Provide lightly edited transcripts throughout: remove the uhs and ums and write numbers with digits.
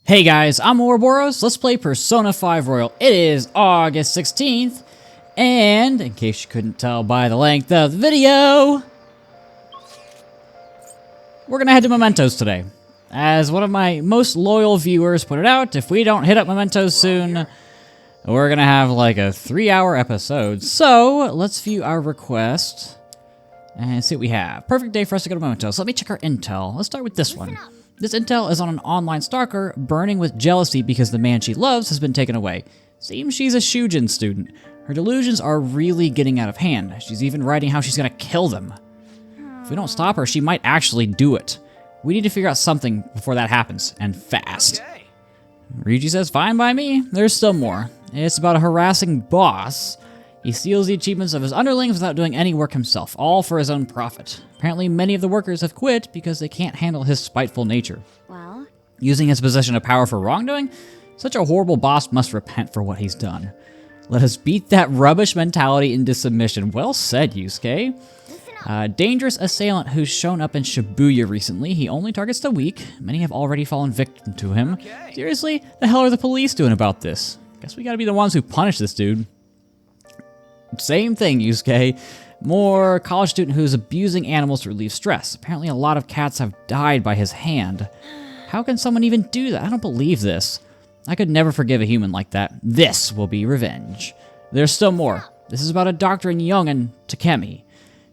Hey guys, I'm Ouroboros. Let's play Persona 5 Royal. It is August 16th, and in case you couldn't tell by the length of the video, we're gonna head to Mementos today. As one of my most loyal viewers pointed out, if we don't hit up Mementos soon, we're gonna have like a 3-hour episode. So, let's view our request and see what we have. Perfect day for us to go to Mementos. Let me check our intel. Let's start with this one. This intel is on an online stalker burning with jealousy because the man she loves has been taken away. Seems she's a Shujin student. Her delusions are really getting out of hand. She's even writing how she's gonna kill them. If we don't stop her, she might actually do it. We need to figure out something before that happens, and fast. Okay. Ryuji says, fine by me. There's still more. It's about a harassing boss. He steals the achievements of his underlings without doing any work himself, all for his own profit. Apparently, many of the workers have quit because they can't handle his spiteful nature. Well, Using his position of power for wrongdoing? Such a horrible boss must repent for what he's done. Let us beat that rubbish mentality into submission. Well said, Yusuke. Dangerous assailant who's shown up in Shibuya recently. He only targets the weak. Many have already fallen victim to him. Okay. Seriously? The hell are the police doing about this? Guess we gotta be the ones who punish this dude. Same thing, Yusuke. More college student who's abusing animals to relieve stress. Apparently a lot of cats have died by his hand. How can someone even do that? I don't believe this. I could never forgive a human like that. This will be revenge. There's still more. This is about a doctor in Yongen, Takemi.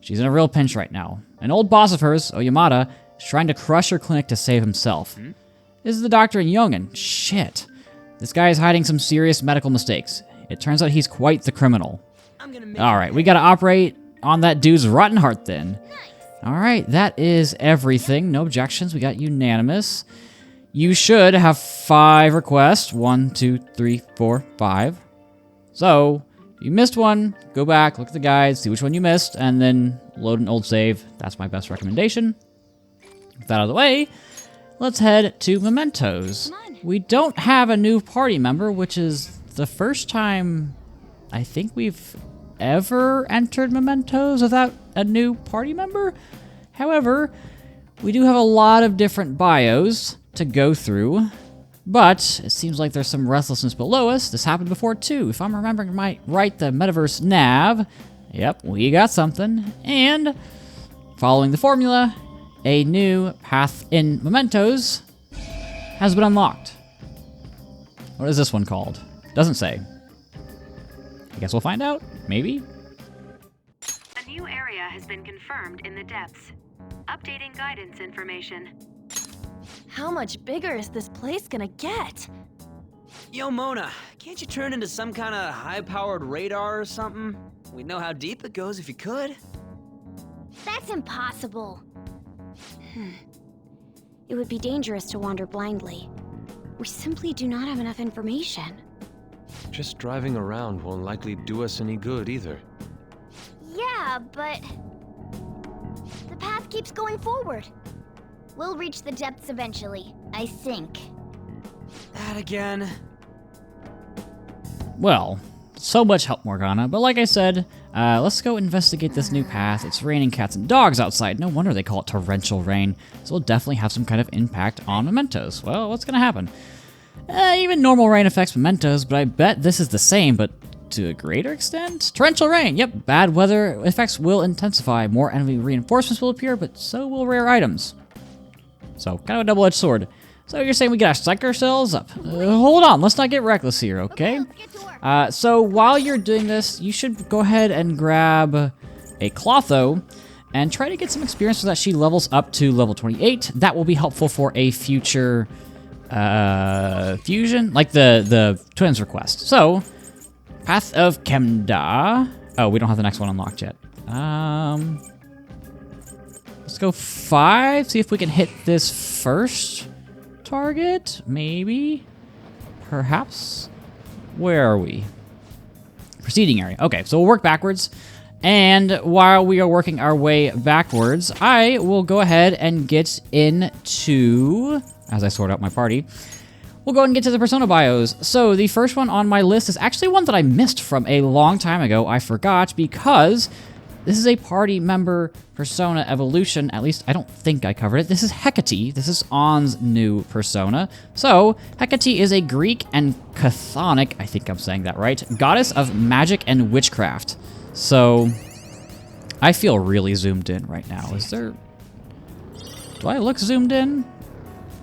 She's in a real pinch right now. An old boss of hers, Oyamada, is trying to crush her clinic to save himself. This is the doctor in Yongen. Shit. This guy is hiding some serious medical mistakes. It turns out he's quite the criminal. I'm gonna make Alright, we gotta operate on that dude's rotten heart then. Alright, that is everything. No objections. We got unanimous. You should have 5 requests. 1, 2, 3, 4, 5. So, if you missed one, go back, look at the guides, see which one you missed, and then load an old save. That's my best recommendation. With that out of the way, let's head to Mementos. We don't have a new party member, which is the first time I think we've ever entered Mementos without a new party member. However, we do have a lot of different bios to go through, but it seems like there's some restlessness below us. This happened before too. If I'm remembering right, the Metaverse Nav, yep, we got something. And following the formula, a new path in Mementos has been unlocked. What is this one called? Doesn't say. I guess we'll find out. Maybe? A new area has been confirmed in the depths. Updating guidance information. how much bigger is this place gonna get? Yo, Mona, can't you turn into some kind of high-powered radar or something? We'd know how deep it goes if you could. That's impossible. It would be dangerous to wander blindly. We simply do not have enough information. Just driving around won't likely do us any good either. Yeah, but the path keeps going forward. We'll reach the depths eventually, I think. That again. Well, so much help, Morgana. But like I said, let's go investigate this new path. It's raining cats and dogs outside. No wonder they call it torrential rain. So it'll definitely have some kind of impact on Mementos. Well, what's gonna happen? Even normal rain affects Mementos, but I bet this is the same, but to a greater extent? Torrential rain! Yep, bad weather effects will intensify. More enemy reinforcements will appear, but so will rare items. So, kind of a double-edged sword. So you're saying we gotta psych ourselves up? Hold on, let's not get reckless here, okay? Let's get to work. So while you're doing this, you should go ahead and grab a Clotho and try to get some experience so that she levels up to level 28. That will be helpful for a future fusion, like the twins request. So, Path of Kemda. Oh, we don't have the next one unlocked yet. Let's go 5, see if we can hit this first target, maybe, perhaps. Where are we? Proceeding area. Okay, so we'll work backwards. And while we are working our way backwards, I will go ahead and get into, as I sort out my party, we'll go ahead and get to the Persona bios. So the first one on my list is actually one that I missed from a long time ago. I forgot because This is a party member persona evolution. At least I don't think I covered it. This is Hecate. This is On's new persona. So Hecate is a Greek and chthonic, I think I'm saying that right, goddess of magic and witchcraft. So I feel really zoomed in right now. Is there... Do I look zoomed in?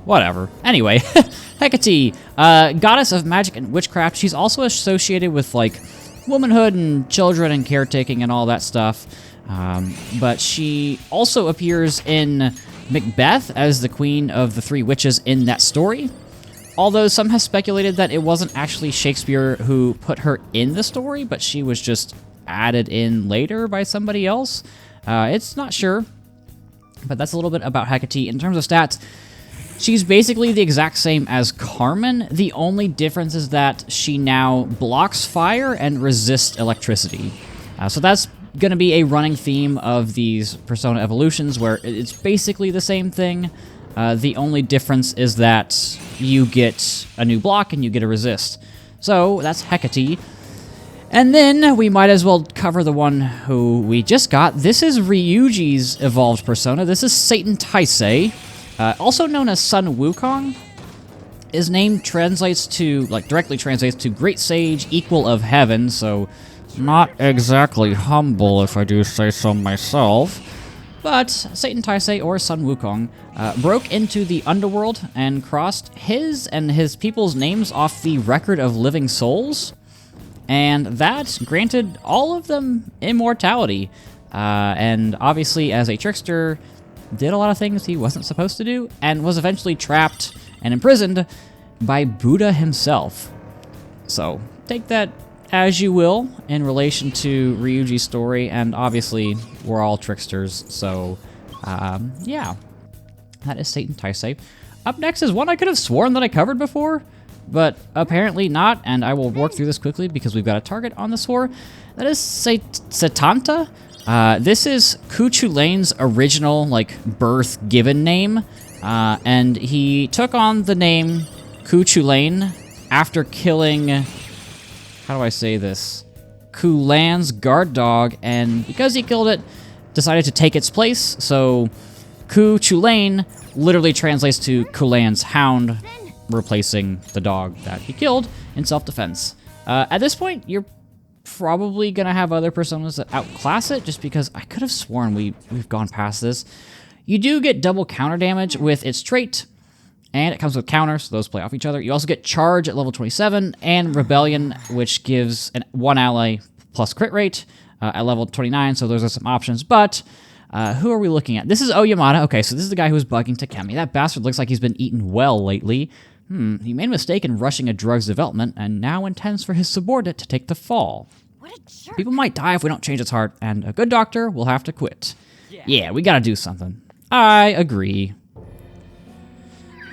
Whatever. Anyway, Hecate, goddess of magic and witchcraft. She's also associated with, like, womanhood and children and caretaking and all that stuff. But she also appears in Macbeth as the queen of the three witches in that story. Although some have speculated that it wasn't actually Shakespeare who put her in the story, but she was just added in later by somebody else. It's not sure. But that's a little bit about Hecate. In terms of stats, she's basically the exact same as Carmen. The only difference is that she now blocks fire and resists electricity. So that's going to be a running theme of these persona evolutions, where it's basically the same thing. The only difference is that you get a new block and you get a resist. So that's Hecate. And then we might as well cover the one who we just got. This is Ryuji's evolved persona. This is Satan Taisei, also known as Sun Wukong. His name translates to, like, directly translates to Great Sage, Equal of Heaven, so not exactly humble if I do say so myself. But Satan Taisei, or Sun Wukong, broke into the underworld and crossed his and his people's names off the Record of Living Souls. And that granted all of them immortality. And obviously, as a trickster, did a lot of things he wasn't supposed to do, and was eventually trapped and imprisoned by Buddha himself. So, take that as you will in relation to Ryuji's story, and obviously, we're all tricksters, so, yeah. That is Satan Taisei. Up next is one I could have sworn that I covered before, but apparently not, and I will work through this quickly because we've got a target on this war. That is Setanta. This is Ku Chulain's original, like, birth given name, and he took on the name Ku Chulain after killing, how do I say this, Kulan's guard dog, and because he killed it, decided to take its place, so Ku Chulain literally translates to Kulan's hound, replacing the dog that he killed in self-defense. At this point, you're probably going to have other personas that outclass it, just because I could have sworn we've gone past this. You do get double counter damage with its trait, and it comes with counters, so those play off each other. You also get Charge at level 27, and Rebellion, which gives one ally plus crit rate at level 29, so those are some options, but who are we looking at? This is Oyamata. Okay, so this is the guy who was bugging Takemi. That bastard looks like he's been eaten well lately. He made a mistake in rushing a drug's development, and now intends for his subordinate to take the fall. What a jerk. People might die if we don't change its heart, and a good doctor will have to quit. Yeah, we gotta do something. I agree.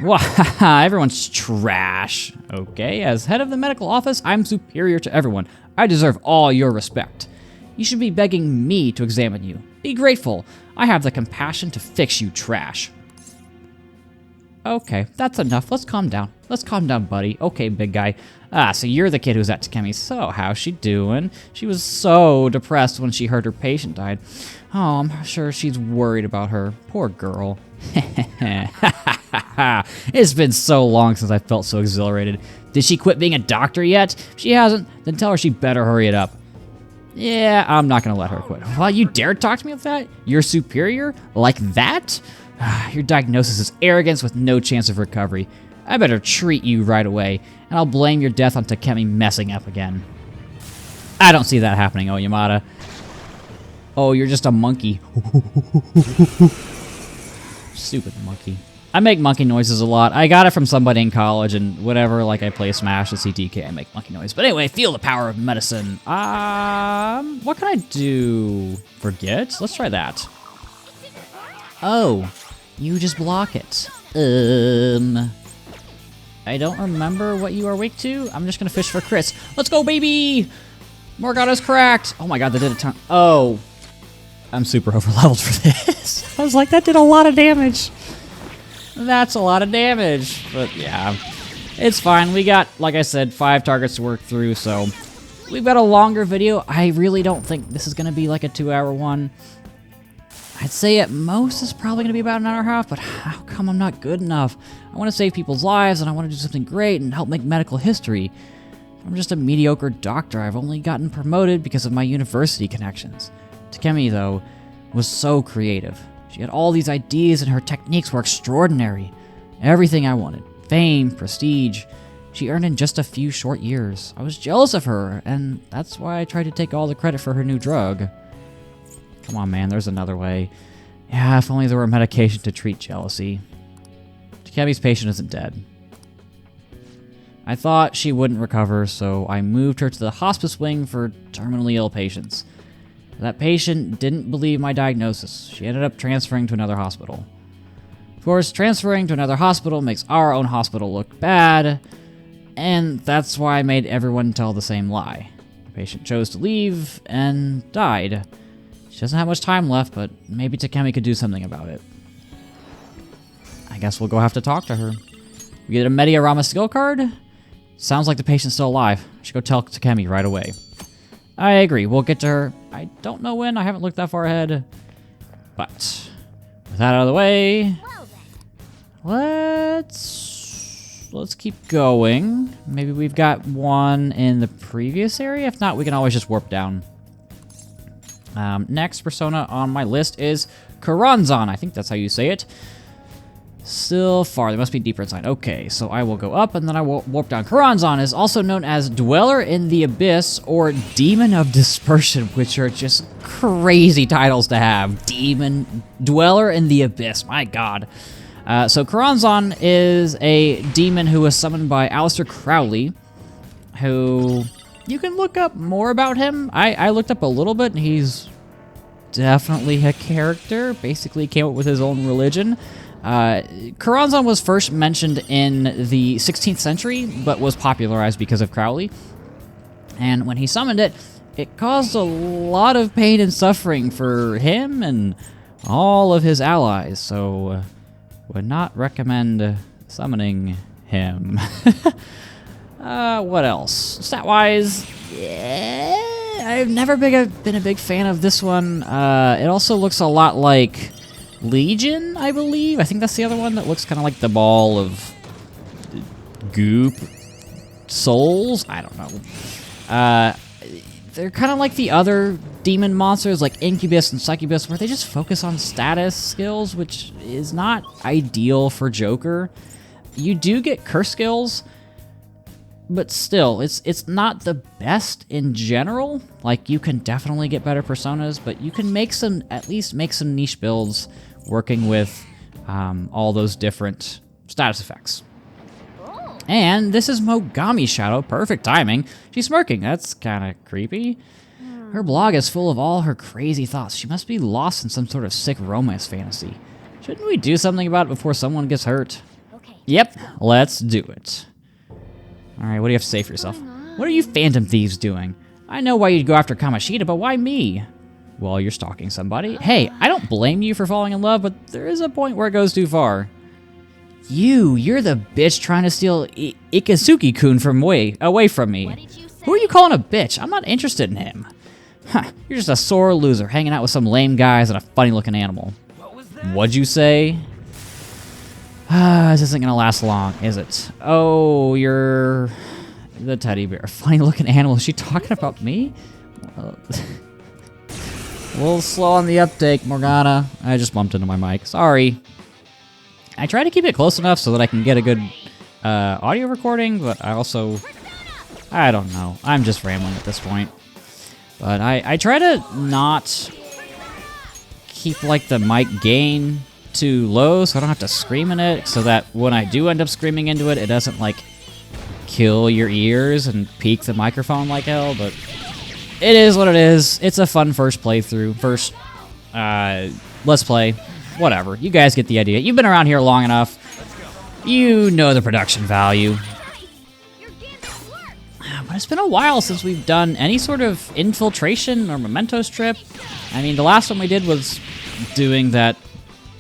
Wow, everyone's trash. Okay, as head of the medical office, I'm superior to everyone. I deserve all your respect. You should be begging me to examine you. Be grateful. I have the compassion to fix you trash. Okay, that's enough. Let's calm down. Let's calm down, buddy. Okay, big guy. So you're the kid who's at Takemi. So, how's she doing? She was so depressed when she heard her patient died. Oh, I'm sure she's worried about her. Poor girl. It's been so long since I felt so exhilarated. Did she quit being a doctor yet? If she hasn't, then tell her she better hurry it up. Yeah, I'm not gonna let her quit. Well, you dare talk to me like that? You're superior? Like that? Your diagnosis is arrogance with no chance of recovery. I better treat you right away, and I'll blame your death on Takemi messing up again. I don't see that happening, Oyamata. Oh, you're just a monkey. Stupid monkey. I make monkey noises a lot. I got it from somebody in college, and whatever, like I play Smash or CTK, I make monkey noise. But anyway, feel the power of medicine. What can I do? Forget? Let's try that. Oh, you just block it. I don't remember what you are weak to. I'm just gonna fish for crits. Let's go, baby! Morgana's cracked. Oh my god, that did a ton. Oh, I'm super overleveled for this. I was like, that did a lot of damage. That's a lot of damage. But yeah, it's fine. We got, like I said, 5 targets to work through, so we've got a longer video. I really don't think this is going to be like a 2-hour one. I'd say at most it's probably going to be about an hour and a half, but how come I'm not good enough? I want to save people's lives, and I want to do something great and help make medical history. I'm just a mediocre doctor. I've only gotten promoted because of my university connections. Takemi, though, was so creative. She had all these ideas, and her techniques were extraordinary. Everything I wanted. Fame, prestige. She earned in just a few short years. I was jealous of her, and that's why I tried to take all the credit for her new drug. Come on, man, there's another way. Yeah, if only there were medication to treat jealousy. Takemi's patient isn't dead. I thought she wouldn't recover, so I moved her to the hospice wing for terminally ill patients. That patient didn't believe my diagnosis. She ended up transferring to another hospital. Of course, transferring to another hospital makes our own hospital look bad, and that's why I made everyone tell the same lie. The patient chose to leave and died. She doesn't have much time left, but maybe Takemi could do something about it. I guess we'll go have to talk to her. We get a Mediarama skill card? Sounds like the patient's still alive. I should go tell Takemi right away. I agree, we'll get to her. I don't know when, I haven't looked that far ahead. But, with that out of the way, let's keep going. Maybe we've got one in the previous area? If not, we can always just warp down. Next persona on my list is Karanzan. I think that's how you say it. Still far. There must be deeper inside. Okay, so I will go up and then I will warp down. Karanzan is also known as Dweller in the Abyss or Demon of Dispersion, which are just crazy titles to have. Dweller in the Abyss. My god. So Karanzan is a demon who was summoned by Aleister Crowley, who... You can look up more about him. I looked up a little bit, and he's definitely a character. Basically came up with his own religion. Karanzan was first mentioned in the 16th century, but was popularized because of Crowley. And when he summoned it, it caused a lot of pain and suffering for him and all of his allies. So, would not recommend summoning him. What else? Stat-wise, yeah, I've never been a big fan of this one. It also looks a lot like Legion, I believe. I think that's the other one that looks kind of like the ball of goop souls. I don't know. They're kind of like the other demon monsters like Incubus and Succubus, where they just focus on status skills, which is not ideal for Joker. You do get curse skills, but still, it's not the best in general. Like, you can definitely get better personas, but you can at least make some niche builds working with all those different status effects. And this is Mogami Shadow. Perfect timing. She's smirking. That's kind of creepy. Her blog is full of all her crazy thoughts. She must be lost in some sort of sick romance fantasy. Shouldn't we do something about it before someone gets hurt? Okay. Yep, let's do it. Alright, what do you have to say for yourself? What are you Phantom Thieves doing? I know why you'd go after Kamoshida, but why me? Well, you're stalking somebody. Hey, I don't blame you for falling in love, but there is a point where it goes too far. You're the bitch trying to steal Ikazuki-kun away from me. What did you say? Who are you calling a bitch? I'm not interested in him. Huh, you're just a sore loser hanging out with some lame guys and a funny-looking animal. What was that? What'd you say? This isn't gonna last long, is it? Oh, you're the teddy bear. Funny-looking animal. Is she talking about me? A little slow on the uptake, Morgana. I just bumped into my mic. Sorry. I try to keep it close enough so that I can get a good audio recording, but I also... I don't know. I'm just rambling at this point. But I try to not keep, like, the mic gain too low so I don't have to scream in it, so that when I do end up screaming into it, it doesn't, like, kill your ears and peak the microphone like hell, but it is what it is. It's a fun first playthrough. First, let's play. Whatever. You guys get the idea. You've been around here long enough. You know the production value. But it's been a while since we've done any sort of infiltration or mementos trip. I mean, the last one we did was doing that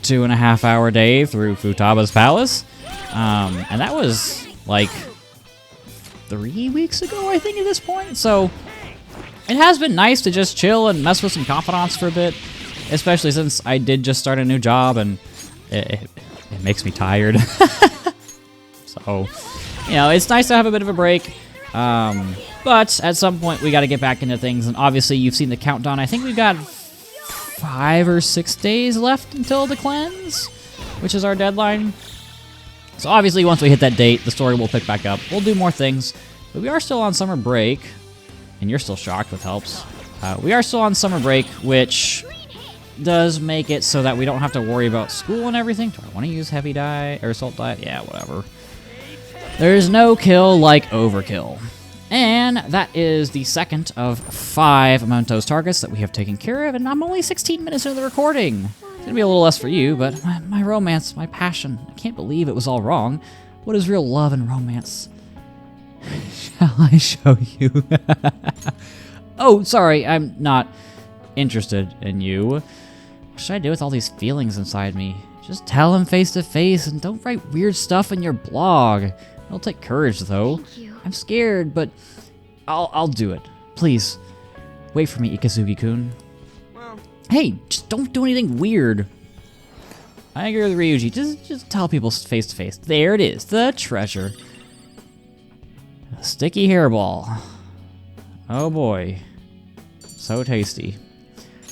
2.5-hour day through Futaba's palace. And that was like 3 weeks ago, I think, at this point. So it has been nice to just chill and mess with some confidants for a bit, especially since I did just start a new job and it makes me tired. So, you know, it's nice to have a bit of a break. But at some point we got to get back into things, and obviously you've seen the countdown. I think we've got 5 or 6 days left until the cleanse, which is our deadline. So obviously once we hit that date, the story will pick back up. We'll do more things, but we are still on summer break, and you're still shocked, with helps. We are still on summer break, which does make it so that we don't have to worry about school and everything. Do I want to use heavy dye or salt dye? Yeah, whatever. There's no kill like overkill. And that is the second of 5 Mementos targets that we have taken care of, and I'm only 16 minutes into the recording. It's gonna be a little less for you, but my romance, my passion, I can't believe it was all wrong. What is real love and romance? Shall I show you? Oh, sorry, I'm not interested in you. What should I do with all these feelings inside me? Just tell him face to face and don't write weird stuff in your blog. It'll take courage, though. Thank you. I'm scared, but I'll do it. Please, wait for me, Ikazugi-kun. Well, Hey, just don't do anything weird. I agree with Ryuji. Just tell people face to face. There it is, the treasure. A sticky hairball. Oh boy, so tasty.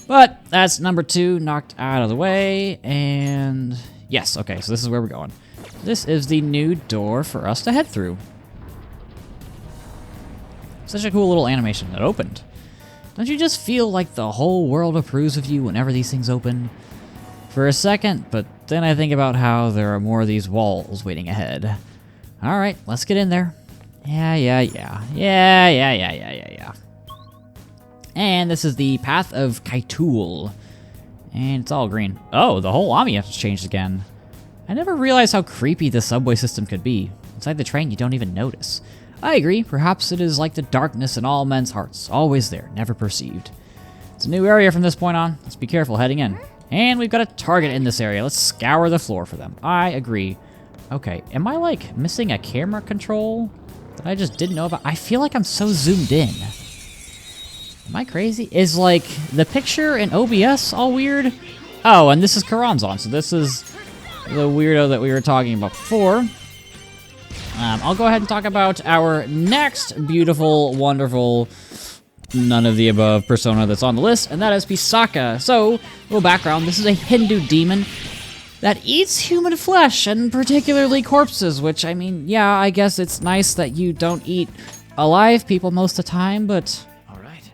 But that's number 2 knocked out of the way, and yes, okay, so this is where we're going. This is the new door for us to head through. Such a cool little animation that opened. Don't you just feel like the whole world approves of you whenever these things open? For a second, but then I think about how there are more of these walls waiting ahead. Alright, let's get in there. Yeah. And this is the Path of Kaitul. And it's all green. Oh, the whole ambiance has changed again. I never realized how creepy the subway system could be. Inside the train, you don't even notice. I agree, perhaps it is like the darkness in all men's hearts, always there, never perceived. It's a new area from this point on. Let's be careful heading in. And we've got a target in this area. Let's scour the floor for them. I agree. Okay, am I like missing a camera control that I just didn't know about? I feel like I'm so zoomed in. Am I crazy? Is like the picture in OBS all weird? Oh, and this is Karanzan, so this is the weirdo that we were talking about before. I'll go ahead and talk about our next beautiful, wonderful, none of the above persona that's on the list, and that is Pisaka. So, a little background, this is a Hindu demon that eats human flesh, and particularly corpses, which, I mean, yeah, I guess it's nice that you don't eat alive people most of the time, but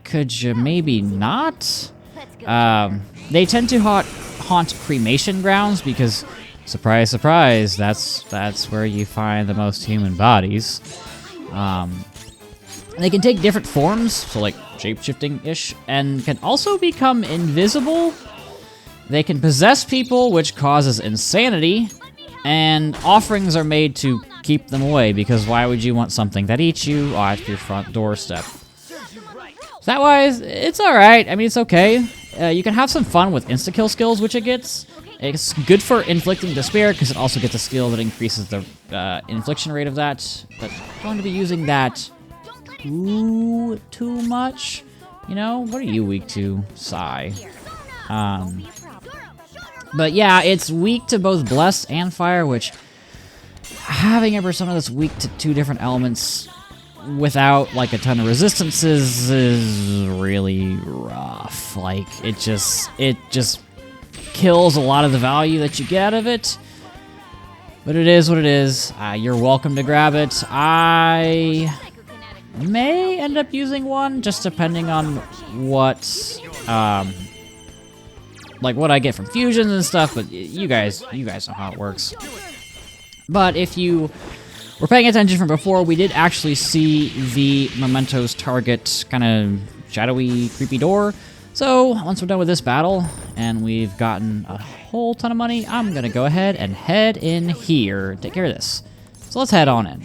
could you maybe not? They tend to haunt cremation grounds because, surprise, surprise, that's where you find the most human bodies. They can take different forms, so like shape-shifting-ish, and can also become invisible. They can possess people, which causes insanity, and offerings are made to keep them away, because why would you want something that eats you off your front doorstep? Stat-wise, it's alright. I mean, it's okay. You can have some fun with insta-kill skills, which it gets. It's good for inflicting despair, because it also gets a skill that increases the infliction rate of that. But I'm going to be using that too much. You know? What are you weak to? Sigh. But yeah, it's weak to both Bless and Fire, which having a persona that's weak to 2 different elements without like a ton of resistances is really rough. Like it just kills a lot of the value that you get out of it. But it is what it is. You're welcome to grab it. I may end up using one, just depending on what like what I get from fusions and stuff, but you guys know how it works. But if you were paying attention from before, we did actually see the Mementos target kind of shadowy, creepy door. So once we're done with this battle, and we've gotten a whole ton of money, I'm gonna go ahead and head in here. Take care of this. So let's head on in.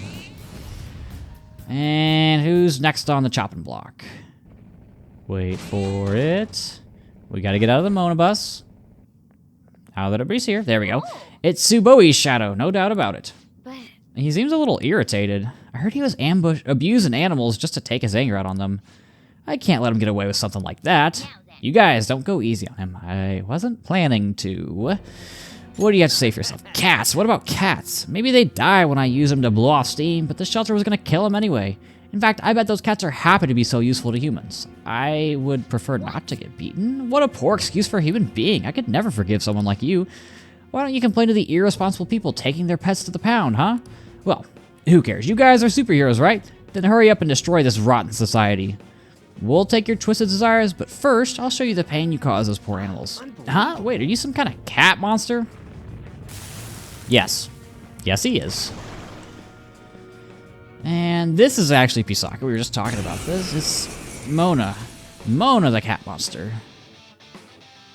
And who's next on the chopping block? Wait for it. We gotta get out of the Mona bus. Now that everybody's here, there we go. It's Tsuboi's shadow, no doubt about it. But He seems a little irritated. I heard he was abusing animals just to take his anger out on them. I can't let him get away with something like that. You guys, don't go easy on him. I wasn't planning to. What do you have to say for yourself? Cats! What about cats? Maybe they die when I use them to blow off steam, but the shelter was gonna kill them anyway. In fact, I bet those cats are happy to be so useful to humans. I would prefer not to get beaten. What a poor excuse for a human being. I could never forgive someone like you. Why don't you complain to the irresponsible people taking their pets to the pound, huh? Well, who cares? You guys are superheroes, right? Then hurry up and destroy this rotten society. We'll take your twisted desires, but first, I'll show you the pain you cause those poor animals. Huh? Wait, are you some kind of cat monster? Yes. Yes, he is. And this is actually Pisaka. We were just talking about this. It's Mona. Mona the cat monster.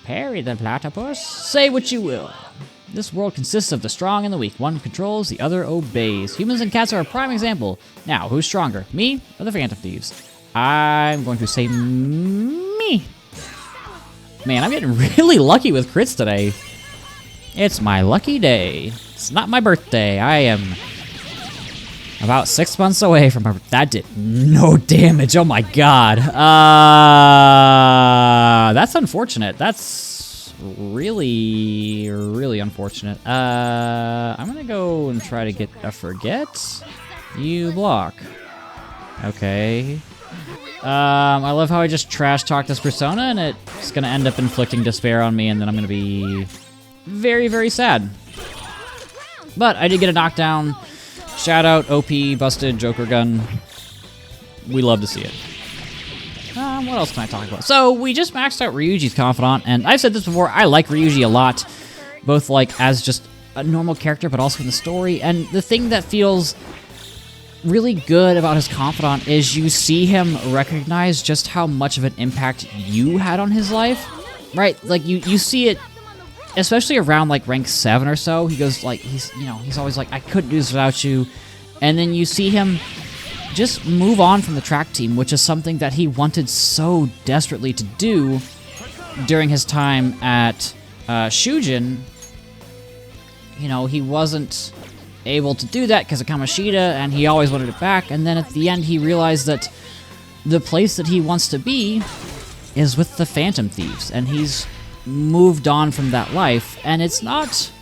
Parry the platypus? Say what you will. This world consists of the strong and the weak. One controls, the other obeys. Humans and cats are a prime example. Now, who's stronger? Me or the Phantom Thieves? I'm going to say me. Man, I'm getting really lucky with crits today. It's my lucky day. It's not my birthday. I am about 6 months away from my... That did no damage. Oh my god. That's unfortunate. That's really, really unfortunate. I'm gonna go and try to get a forget. You block. Okay. I love how I just trash talk this persona and it's gonna end up inflicting despair on me and then I'm gonna be very, very sad. But I did get a knockdown. Shout out, OP, busted, Joker gun. We love to see it. What else can I talk about? So, we just maxed out Ryuji's Confidant, and I've said this before, I like Ryuji a lot. Both, like, as just a normal character, but also in the story. And the thing that feels really good about his Confidant is you see him recognize just how much of an impact you had on his life. Right? Like, you see it, especially around, like, rank 7 or so. He goes, like, he's always like, I couldn't do this without you. And then you see him just move on from the track team, which is something that he wanted so desperately to do during his time at Shujin. You know, he wasn't able to do that because of Kamoshida, and he always wanted it back. And then at the end, he realized that the place that he wants to be is with the Phantom Thieves, and he's moved on from that life. And it's not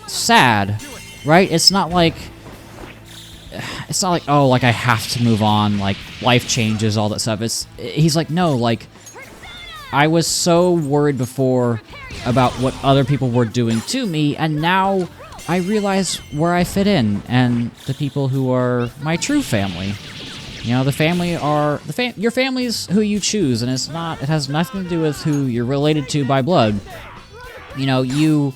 sad, right? It's not like, oh, like I have to move on, like life changes, all that stuff. He's like, no, like I was so worried before about what other people were doing to me, and now I realize where I fit in and the people who are my true family. You know, the family are your family's who you choose, and it has nothing to do with who you're related to by blood. You know, you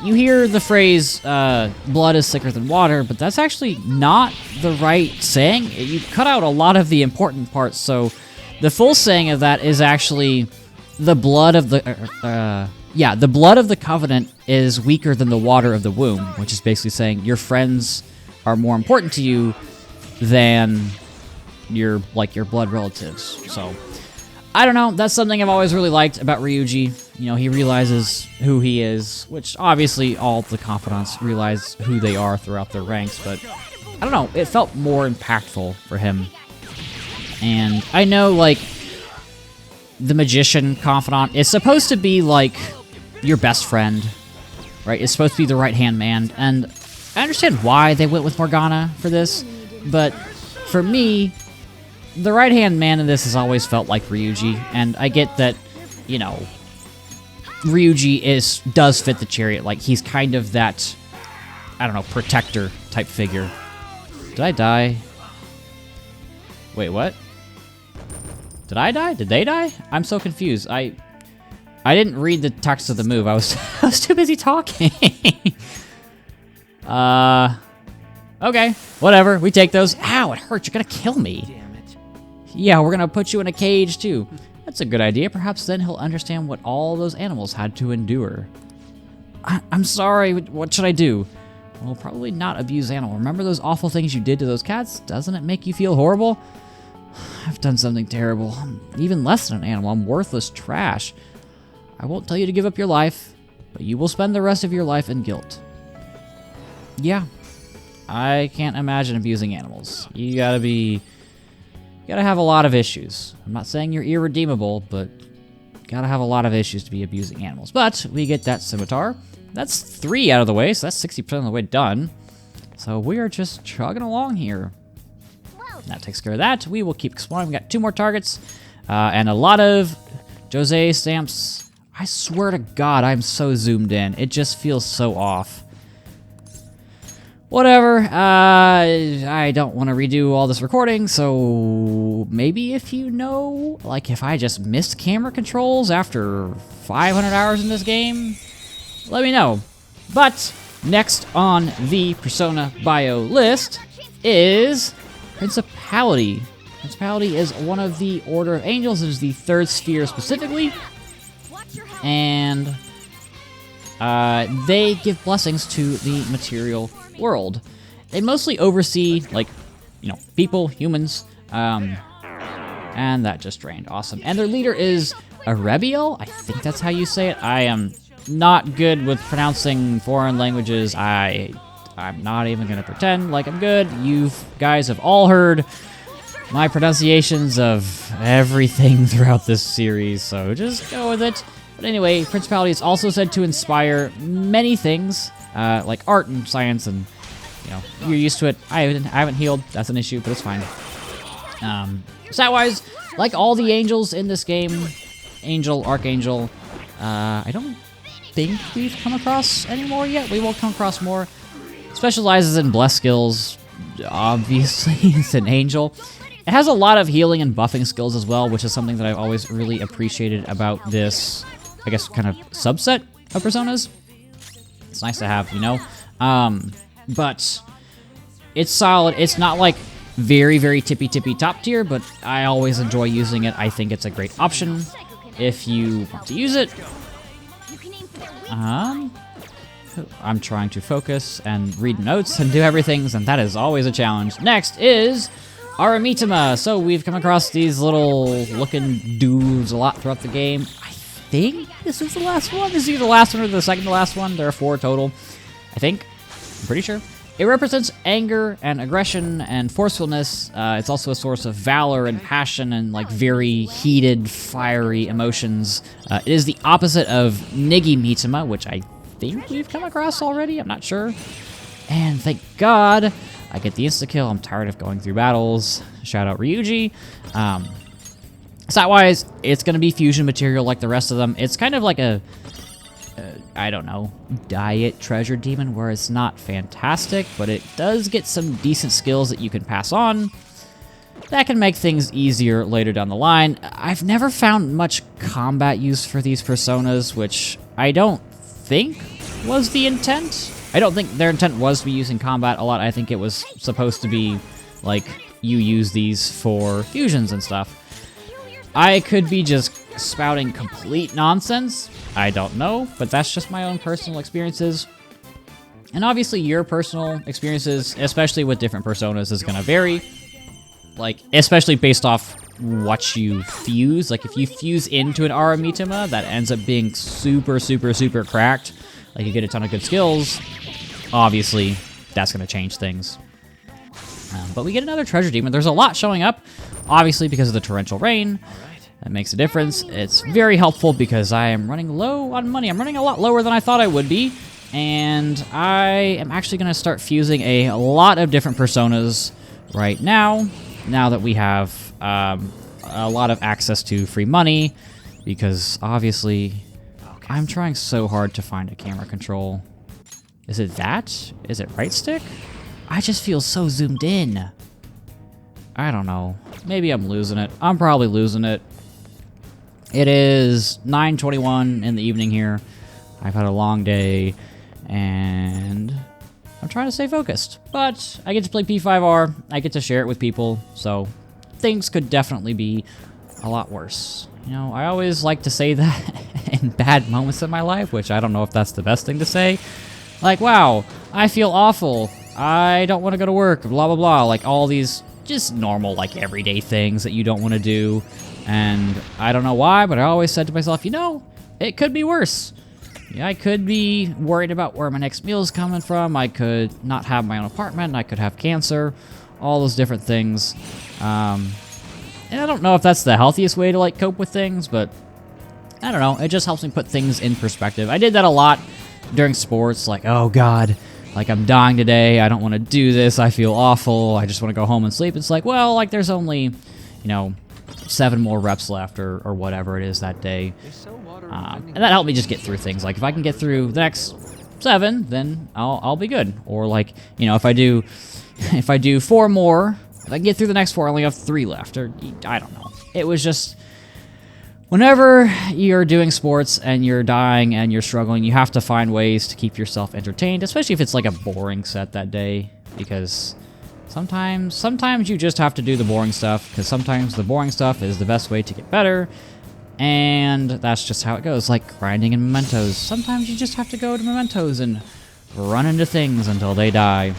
hear the phrase, blood is thicker than water, but that's actually not the right saying. You cut out a lot of the important parts, so the full saying of that is actually the blood of the, the blood of the Covenant is weaker than the water of the womb, which is basically saying your friends are more important to you than your blood relatives. So, I don't know, that's something I've always really liked about Ryuji. You know, he realizes who he is, which obviously all the confidants realize who they are throughout their ranks, but I don't know, it felt more impactful for him. And I know, like, the Magician Confidant is supposed to be, like, your best friend, right? It's supposed to be the right-hand man, and I understand why they went with Morgana for this, but for me, the right-hand man in this has always felt like Ryuji, and I get that, you know, Ryuji does fit the Chariot. Like, he's kind of that, I don't know, protector type figure. Did I die? Wait, what? Did I die? Did they die? I'm so confused. I didn't read the text of the move. I was too busy talking. Okay, whatever. We take those. Ow, it hurts. You're gonna kill me. Damn it. Yeah, we're gonna put you in a cage too. That's a good idea. Perhaps then he'll understand what all those animals had to endure. I'm sorry. What should I do? Well, probably not abuse animal. Remember those awful things you did to those cats? Doesn't it make you feel horrible? I've done something terrible. I'm even less than an animal. I'm worthless trash. I won't tell you to give up your life, but you will spend the rest of your life in guilt. Yeah. I can't imagine abusing animals. You gotta be gotta have a lot of issues. I'm not saying you're irredeemable, but gotta have a lot of issues to be abusing animals. But we get that scimitar. That's 3 out of the way, so that's 60% of the way done. So we are just chugging along here. That takes care of that. We will keep exploring. We got 2 more targets and a lot of Jose stamps. I swear to God, I'm so zoomed in. It just feels so off. Whatever. I don't want to redo all this recording, so maybe if you know, like if I just missed camera controls after 500 hours in this game, let me know. But next on the Persona bio list is Principality. Principality is one of the Order of Angels. It is the 3rd sphere specifically. And they give blessings to the material world. They mostly oversee, like, you know, people, humans, and that just drained. Awesome. And their leader is Arebiel. I think that's how you say it. I am not good with pronouncing foreign languages. I'm not even gonna pretend like I'm good. You guys have all heard my pronunciations of everything throughout this series, so just go with it. But anyway, Principality is also said to inspire many things, like art and science, and you know, you're used to it. I haven't healed. That's an issue, but it's fine. Stat-wise, like all the angels in this game, Angel, Archangel, I don't think we've come across any more yet. We will come across more. Specializes in bless skills. Obviously, it's an angel. It has a lot of healing and buffing skills as well, which is something that I've always really appreciated about this, I guess, kind of subset of Personas. It's nice to have, you know? But it's solid. It's not like very, very tippy top tier, but I always enjoy using it. I think it's a great option if you want to use it. I'm trying to focus and read notes and do everything, and that is always a challenge. Next is Aramitama. So we've come across these little looking dudes a lot throughout the game. I think this is the last one. Is either the last one or the second to last one. There are 4 total, I think. I'm pretty sure. It represents anger and aggression and forcefulness. It's also a source of valor and passion and like very heated, fiery emotions. It is the opposite of Nigimitama, which I think we've come across already. I'm not sure. And thank God I get the insta-kill. I'm tired of going through battles. Shout out Ryuji. Stat-wise, it's going to be fusion material like the rest of them. It's kind of like a I don't know, diet treasure demon where it's not fantastic, but it does get some decent skills that you can pass on. That can make things easier later down the line. I've never found much combat use for these personas, which I don't think was the intent. I don't think their intent was to be using combat a lot. I think it was supposed to be like you use these for fusions and stuff. I could be just spouting complete nonsense. I don't know, but that's just my own personal experiences. And obviously your personal experiences, especially with different personas, is going to vary. Like, especially based off what you fuse. Like, if you fuse into an Aramitama, that ends up being super cracked. Like, you get a ton of good skills. Obviously, that's going to change things. But we get another treasure demon. There's a lot showing up, obviously, because of the torrential rain. That makes a difference. It's very helpful because I am running low on money. I'm running a lot lower than I thought I would be. And I am actually going to start fusing a lot of different personas right now that we have a lot of access to free money. Because, obviously, I'm trying so hard to find a camera control. Is it that? Is it right stick? I just feel so zoomed in. I don't know. Maybe I'm losing it. I'm probably losing it. It is 9:21 in the evening here. I've had a long day, and I'm trying to stay focused. But I get to play P5R. I get to share it with people, so things could definitely be a lot worse. You know, I always like to say that in bad moments in my life, which I don't know if that's the best thing to say. Like, wow, I feel awful. I don't want to go to work, blah, blah, blah. Like, all these just normal, like, everyday things that you don't want to do. And I don't know why, but I always said to myself, you know, it could be worse. Yeah, I could be worried about where my next meal is coming from. I could not have my own apartment. I could have cancer. All those different things. And I don't know if that's the healthiest way to like cope with things, but I don't know. It just helps me put things in perspective. I did that a lot during sports, like, oh god, like I'm dying today. I don't want to do this. I feel awful. I just want to go home and sleep. It's like, well, like there's only, you know, 7 more reps left or whatever it is that day. And that helped me just get through things. Like if I can get through the next 7, then I'll be good. Or like, you know, if I do 4 more, if I can get through the next 4, I only have 3 left. Or I don't know. It was just whenever you're doing sports and you're dying and you're struggling, you have to find ways to keep yourself entertained, especially if it's like a boring set that day, because sometimes you just have to do the boring stuff, because sometimes the boring stuff is the best way to get better, and that's just how it goes, like grinding in mementos. Sometimes you just have to go to mementos and run into things until they die.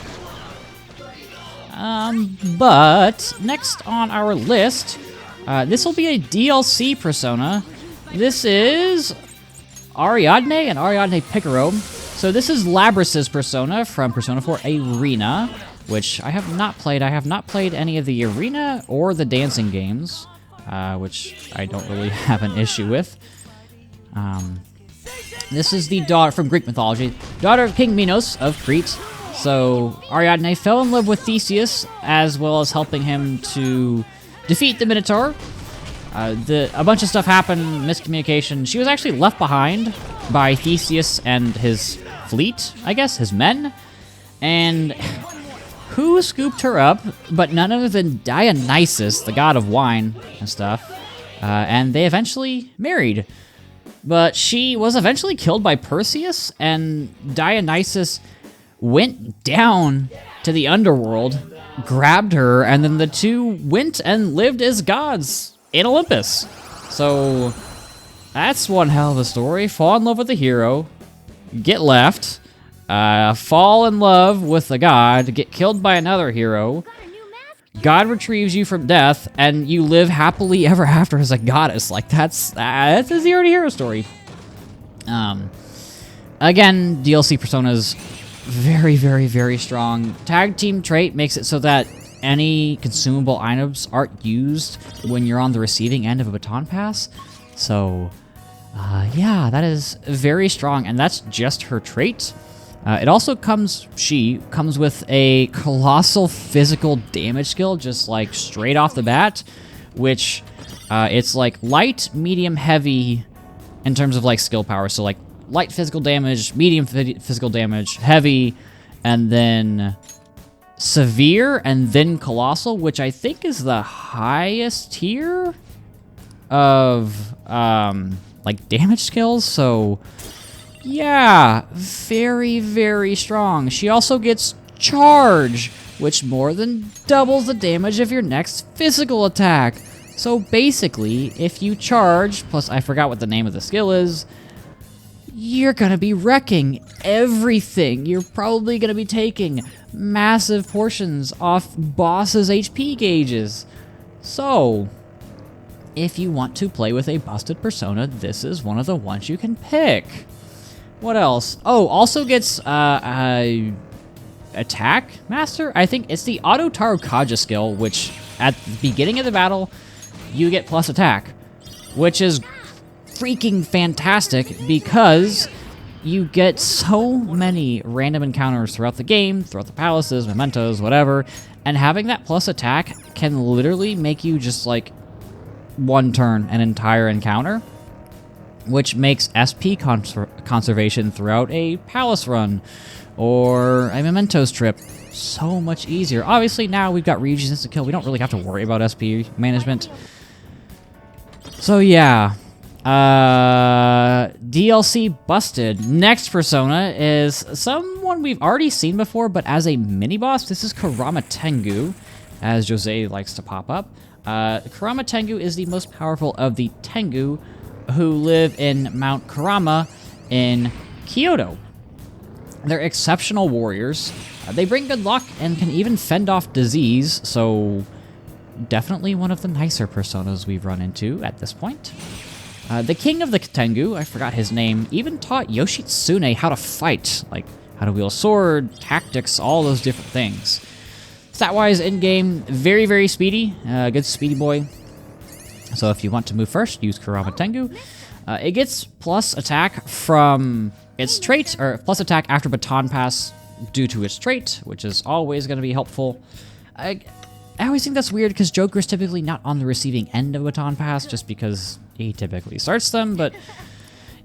But next on our list, this will be a DLC persona. This is Ariadne and Ariadne Picaro. So this is Labrys's persona from Persona 4 Arena, which I have not played. I have not played any of the Arena or the dancing games, which I don't really have an issue with. This is the daughter from Greek mythology, daughter of King Minos of Crete. So Ariadne fell in love with Theseus, as well as helping him to defeat the Minotaur. A bunch of stuff happened, miscommunication. She was actually left behind by Theseus and his fleet, I guess, his men. And who scooped her up but none other than Dionysus, the god of wine and stuff. And they eventually married. But she was eventually killed by Perseus, and Dionysus went down to the underworld, grabbed her, and then the two went and lived as gods in Olympus. So that's one hell of a story. Fall in love with a hero, get left, fall in love with a god, get killed by another hero, God retrieves you from death, and you live happily ever after as a goddess. Like that's a zero to hero story. Again, DLC personas very, very, very strong. Tag team trait makes it so that any consumable items aren't used when you're on the receiving end of a baton pass. So, yeah, that is very strong, and that's just her trait. It also comes with a colossal physical damage skill, just like straight off the bat, which it's like light, medium, heavy in terms of like skill power. So like light physical damage, medium physical damage, heavy, and then severe, and then colossal, which I think is the highest tier of like damage skills. So yeah, very, very strong. She also gets charge, which more than doubles the damage of your next physical attack. So basically, if you charge, plus I forgot what the name of the skill is, you're gonna be wrecking everything. You're probably gonna be taking massive portions off bosses' HP gauges. So, if you want to play with a busted persona, this is one of the ones you can pick. What else? Oh, also gets attack master. I think it's the Auto Tarukaja skill, which at the beginning of the battle, you get plus attack, which is freaking fantastic because you get so many random encounters throughout the game, throughout the palaces, mementos, whatever, and having that plus attack can literally make you just like one turn an entire encounter, which makes SP conservation throughout a palace run or a mementos trip so much easier. Obviously now we've got regions to kill, we don't really have to worry about SP management. So yeah, DLC busted. Next persona is someone we've already seen before, but as a mini-boss. This is Kurama Tengu, as Jose likes to pop up. Kurama Tengu is the most powerful of the Tengu who live in Mount Kurama in Kyoto. They're exceptional warriors. They bring good luck and can even fend off disease, so definitely one of the nicer personas we've run into at this point. The king of the Tengu, I forgot his name, even taught Yoshitsune how to fight, like how to wield a sword, tactics, all those different things. Stat-wise, in-game, very, very speedy. Good speedy boy. So if you want to move first, use Kurama Tengu. It gets plus attack from its trait, or plus attack after Baton Pass due to its trait, which is always going to be helpful. I always think that's weird because Joker's typically not on the receiving end of Baton Pass just because he typically starts them, but,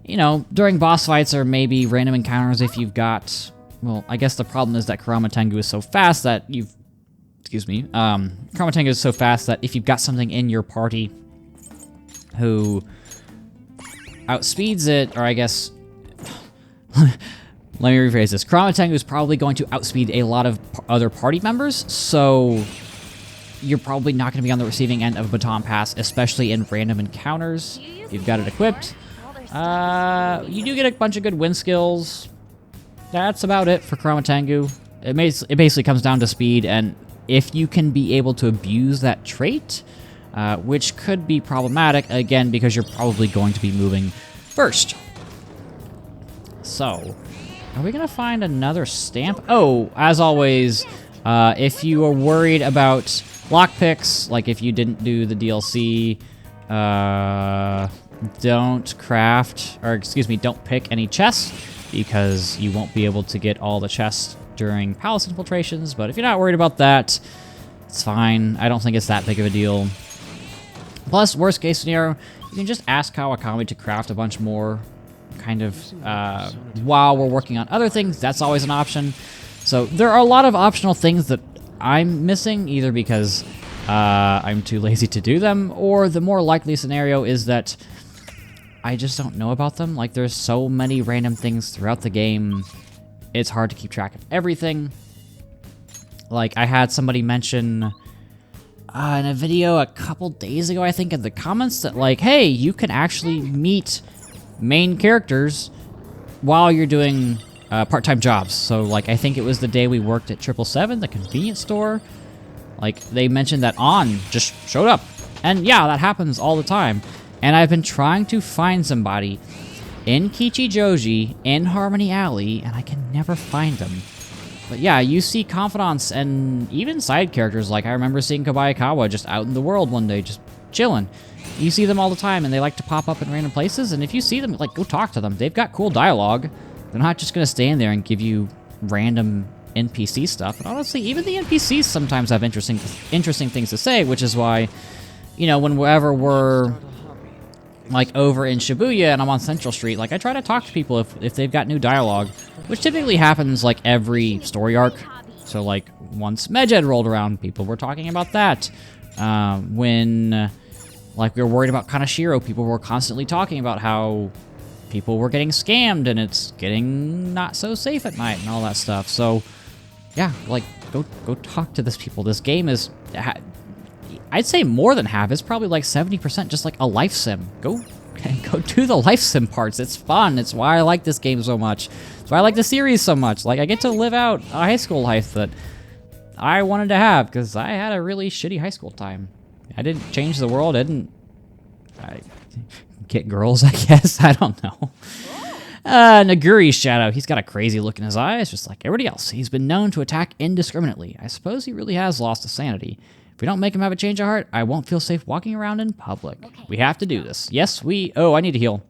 you know, during boss fights or maybe random encounters if you've got... Well, I guess the problem is that Kurama Tengu is so fast that you've... Excuse me. Kurama Tengu is so fast that if you've got something in your party who outspeeds it, or I guess... Let me rephrase this. Kurama Tengu is probably going to outspeed a lot of other party members, so you're probably not going to be on the receiving end of a Baton Pass, especially in random encounters. You've got it equipped. You do get a bunch of good wind skills. That's about it for Kurama Tengu. It basically comes down to speed, and if you can be able to abuse that trait, which could be problematic, again, because you're probably going to be moving first. So, are we going to find another stamp? Oh, as always, if you are worried about lockpicks, like if you didn't do the DLC, don't pick any chests, because you won't be able to get all the chests during palace infiltrations, but if you're not worried about that, it's fine. I don't think it's that big of a deal. Plus, worst case scenario, you can just ask Kawakami to craft a bunch more, kind of, while we're working on other things. That's always an option. So there are a lot of optional things that I'm missing, either because I'm too lazy to do them, or the more likely scenario is that I just don't know about them. Like, there's so many random things throughout the game, it's hard to keep track of everything. Like, I had somebody mention in a video a couple days ago, I think, in the comments that, like, hey, you can actually meet main characters while you're doing part-time jobs. So, like, I think it was the day we worked at 777, the convenience store. Like, they mentioned that An just showed up. And yeah, that happens all the time. And I've been trying to find somebody in Kichijoji, in Harmony Alley, and I can never find them. But yeah, you see confidants and even side characters. Like, I remember seeing Kobayakawa just out in the world one day, just chilling. You see them all the time, and they like to pop up in random places, and if you see them, like, go talk to them. They've got cool dialogue. They're not just going to stand there and give you random NPC stuff. And honestly, even the NPCs sometimes have interesting things to say, which is why, you know, whenever we're, like, over in Shibuya and I'm on Central Street, like, I try to talk to people if they've got new dialogue, which typically happens, like, every story arc. So, like, once Medjed rolled around, people were talking about that. When, like, we were worried about Kanashiro, people were constantly talking about how people were getting scammed and it's getting not so safe at night and all that stuff. So, yeah, like, go talk to these people. This game is, I'd say more than half. It's probably like 70% just like a life sim. Go do the life sim parts. It's fun. It's why I like this game so much. It's why I like the series so much. Like, I get to live out a high school life that I wanted to have, because I had a really shitty high school time. I didn't change the world. I get girls, I guess. I don't know. Naguri's shadow. He's got a crazy look in his eyes, just like everybody else. He's been known to attack indiscriminately. I suppose he really has lost his sanity. If we don't make him have a change of heart, I won't feel safe walking around in public. Okay. We have to do this. Yes, Oh, I need to heal.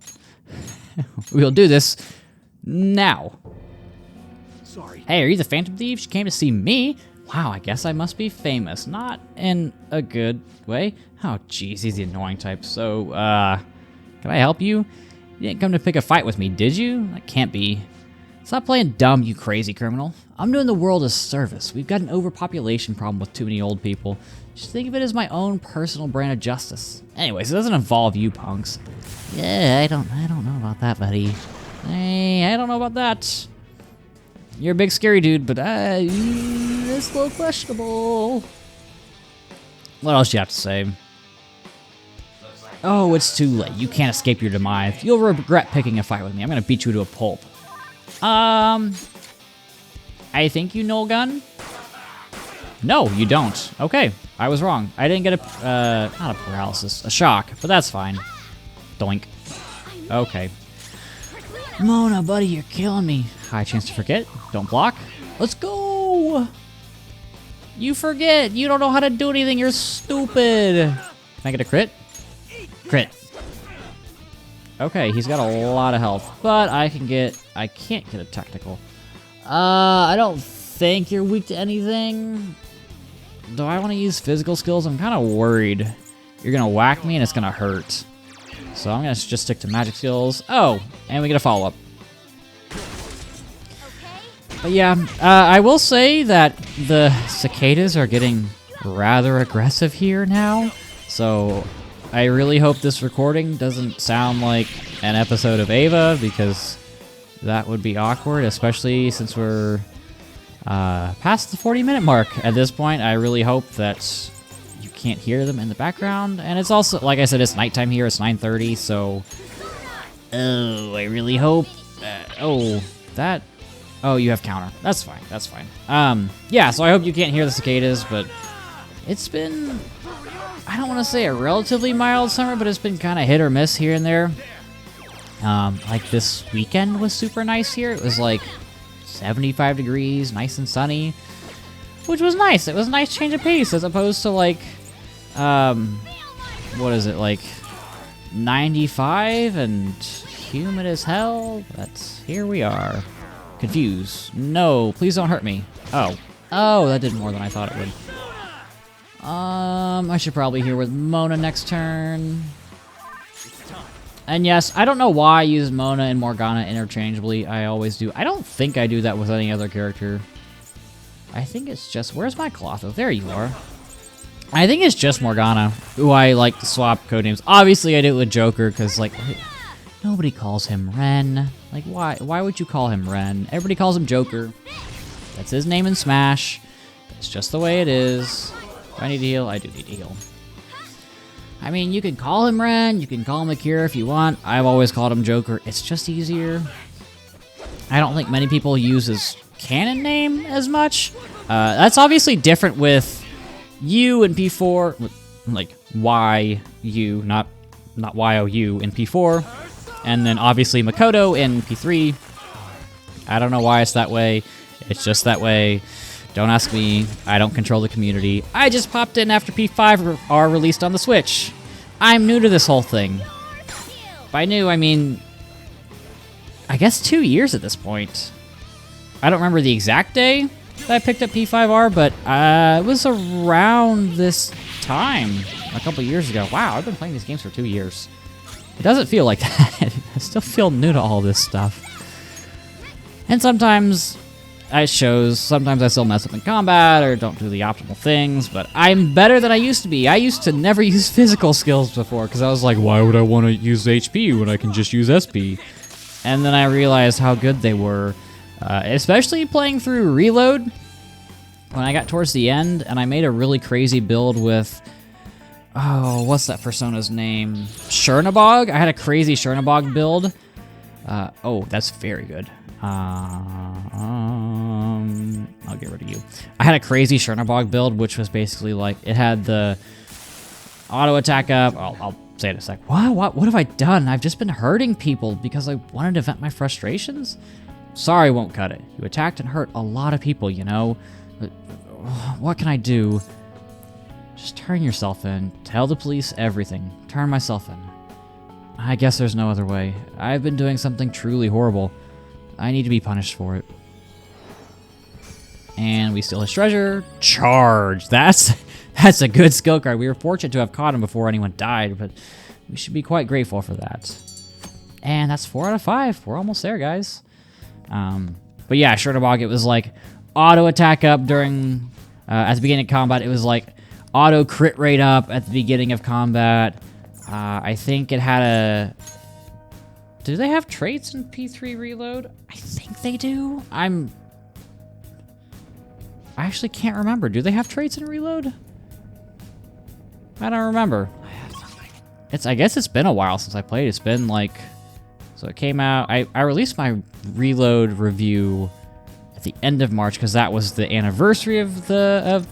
We'll do this now. Sorry. Hey, are you the Phantom Thief? You came to see me? Wow, I guess I must be famous. Not in a good way. Oh, jeez, he's the annoying type. So, can I help you? You didn't come to pick a fight with me, did you? That can't be. Stop playing dumb, you crazy criminal. I'm doing the world a service. We've got an overpopulation problem with too many old people. Just think of it as my own personal brand of justice. Anyways, it doesn't involve you punks. Yeah, I don't know about that, buddy. Hey, I don't know about that. You're a big scary dude, but it's a little questionable. What else do you have to say? Oh, it's too late. You can't escape your demise. You'll regret picking a fight with me. I'm gonna beat you to a pulp. I think you know a gun? No, you don't. Okay, I was wrong. I didn't get a, not a paralysis, a shock, but that's fine. Doink. Okay. Mona, buddy, you're killing me. High chance to forget. Don't block. Let's go! You forget. You don't know how to do anything. You're stupid. Can I get a crit? Crit. Okay, he's got a lot of health, but I can't get a technical. I don't think you're weak to anything. Do I want to use physical skills? I'm kind of worried. You're gonna whack me and it's gonna hurt. So I'm gonna just stick to magic skills. Oh, and we get a follow-up. But yeah, I will say that the cicadas are getting rather aggressive here now. So I really hope this recording doesn't sound like an episode of Ava, because that would be awkward, especially since we're past the 40-minute mark at this point. I really hope that you can't hear them in the background. And it's also, like I said, it's nighttime here. It's 9:30, so... Oh, I really hope... Oh, you have counter. That's fine. That's fine. Yeah, so I hope you can't hear the cicadas, but it's been... I don't want to say a relatively mild summer, but it's been kind of hit or miss here and there. Like this weekend was super nice here. It was like 75 degrees, nice and sunny, which was nice. It was a nice change of pace as opposed to like, what is it, like 95 and humid as hell? Here we are. Confused. No, please don't hurt me. Oh, that did more than I thought it would. I should probably heal with Mona next turn. And yes, I don't know why I use Mona and Morgana interchangeably. I always do. I don't think I do that with any other character. I think it's just... Where's my Clotho? There you are. I think it's just Morgana who I like to swap codenames. Obviously, I do it with Joker because, like, nobody calls him Ren. Like, why? Why would you call him Ren? Everybody calls him Joker. That's his name in Smash. It's just the way it is. Do I need to heal? I do need to heal. I mean, you can call him Ren, you can call him Akira if you want. I've always called him Joker. It's just easier. I don't think many people use his canon name as much. That's obviously different with U in P4, like Y-U, not Y-O-U in P4. And then obviously Makoto in P3. I don't know why it's that way. It's just that way. Don't ask me. I don't control the community. I just popped in after P5 are released on the Switch. I'm new to this whole thing. By new, I mean, I guess 2 years at this point. I don't remember the exact day that I picked up P5R, but it was around this time, a couple years ago. Wow, I've been playing these games for 2 years. It doesn't feel like that. I still feel new to all this stuff. And sometimes it shows, sometimes I still mess up in combat or don't do the optimal things, but I'm better than I used to be. I used to never use physical skills before because I was like, why would I want to use HP when I can just use SP? And then I realized how good they were, especially playing through Reload when I got towards the end, and I made a really crazy build with, oh, what's that Persona's name? Chernabog? I had a crazy Chernabog build. Oh, that's very good. I'll get rid of you. I had a crazy Chernabog build, which was basically like, it had the auto attack up. I'll say it in a sec. What have I done? I've just been hurting people because I wanted to vent my frustrations? Sorry, won't cut it. You attacked and hurt a lot of people, you know? But what can I do? Just turn yourself in. Tell the police everything. Turn myself in. I guess there's no other way. I've been doing something truly horrible. I need to be punished for it. And we steal his treasure. Charge! That's a good skill card. We were fortunate to have caught him before anyone died, but we should be quite grateful for that. And that's 4 out of 5. We're almost there, guys. But yeah, Chernabog, it was like auto attack up during, at the beginning of combat. It was like auto crit rate up at the beginning of combat. I think it had a... Do they have traits in P3 Reload? I think they do. I actually can't remember. Do they have traits in Reload? I don't remember. I guess it's been a while since I played. It's been like... So it came out... I released my Reload review at the end of March because that was the anniversary of the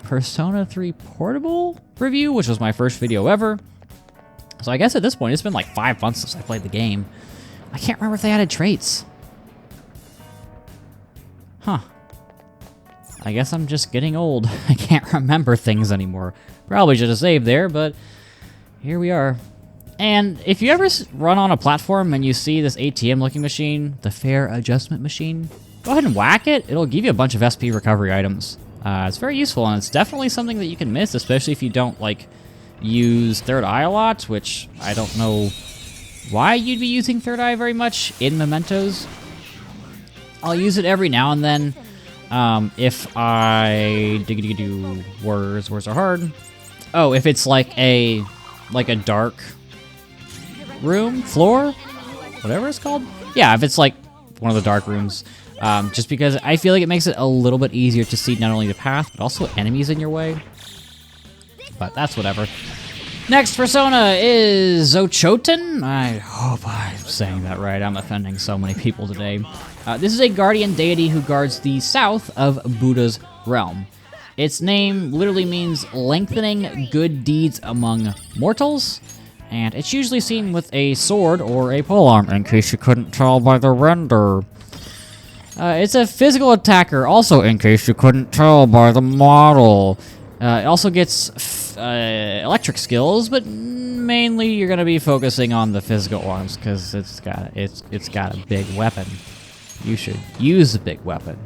Persona 3 Portable review, which was my first video ever. So I guess at this point, it's been like 5 months since I played the game. I can't remember if they added traits. Huh. I guess I'm just getting old. I can't remember things anymore. Probably should have saved there, but here we are. And if you ever run on a platform and you see this ATM-looking machine, the fare adjustment machine, go ahead and whack it. It'll give you a bunch of SP recovery items. It's very useful, and it's definitely something that you can miss, especially if you don't, like, use Third Eye a lot, which I don't know why you'd be using Third Eye very much in Mementos. I'll use it every now and then. If I... Words are hard. Oh, if it's like a dark room, floor, whatever it's called. Yeah, if it's like one of the dark rooms, just because I feel like it makes it a little bit easier to see not only the path, but also enemies in your way. But that's whatever. Next persona is Zochoten. I hope I'm saying that right. I'm offending so many people today. This is a guardian deity who guards the south of Buddha's realm. Its name literally means lengthening good deeds among mortals, and it's usually seen with a sword or a polearm, in case you couldn't tell by the render. It's a physical attacker, also in case you couldn't tell by the model. It also gets electric skills, but mainly you're gonna be focusing on the physical ones because it's got a big weapon. You should use the big weapon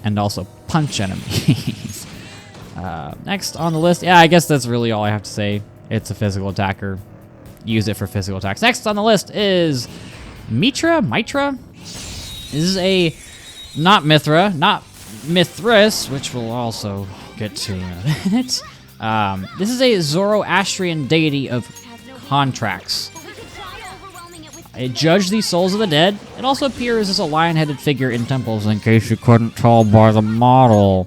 and also punch enemies. Next on the list, yeah, I guess that's really all I have to say. It's a physical attacker. Use it for physical attacks. Next on the list is Mitra. This is a not Mithra, not Mithras, which we'll also get to in a minute. This is a Zoroastrian deity of contracts. It judged the souls of the dead. It also appears as a lion-headed figure in temples, in case you couldn't tell by the model.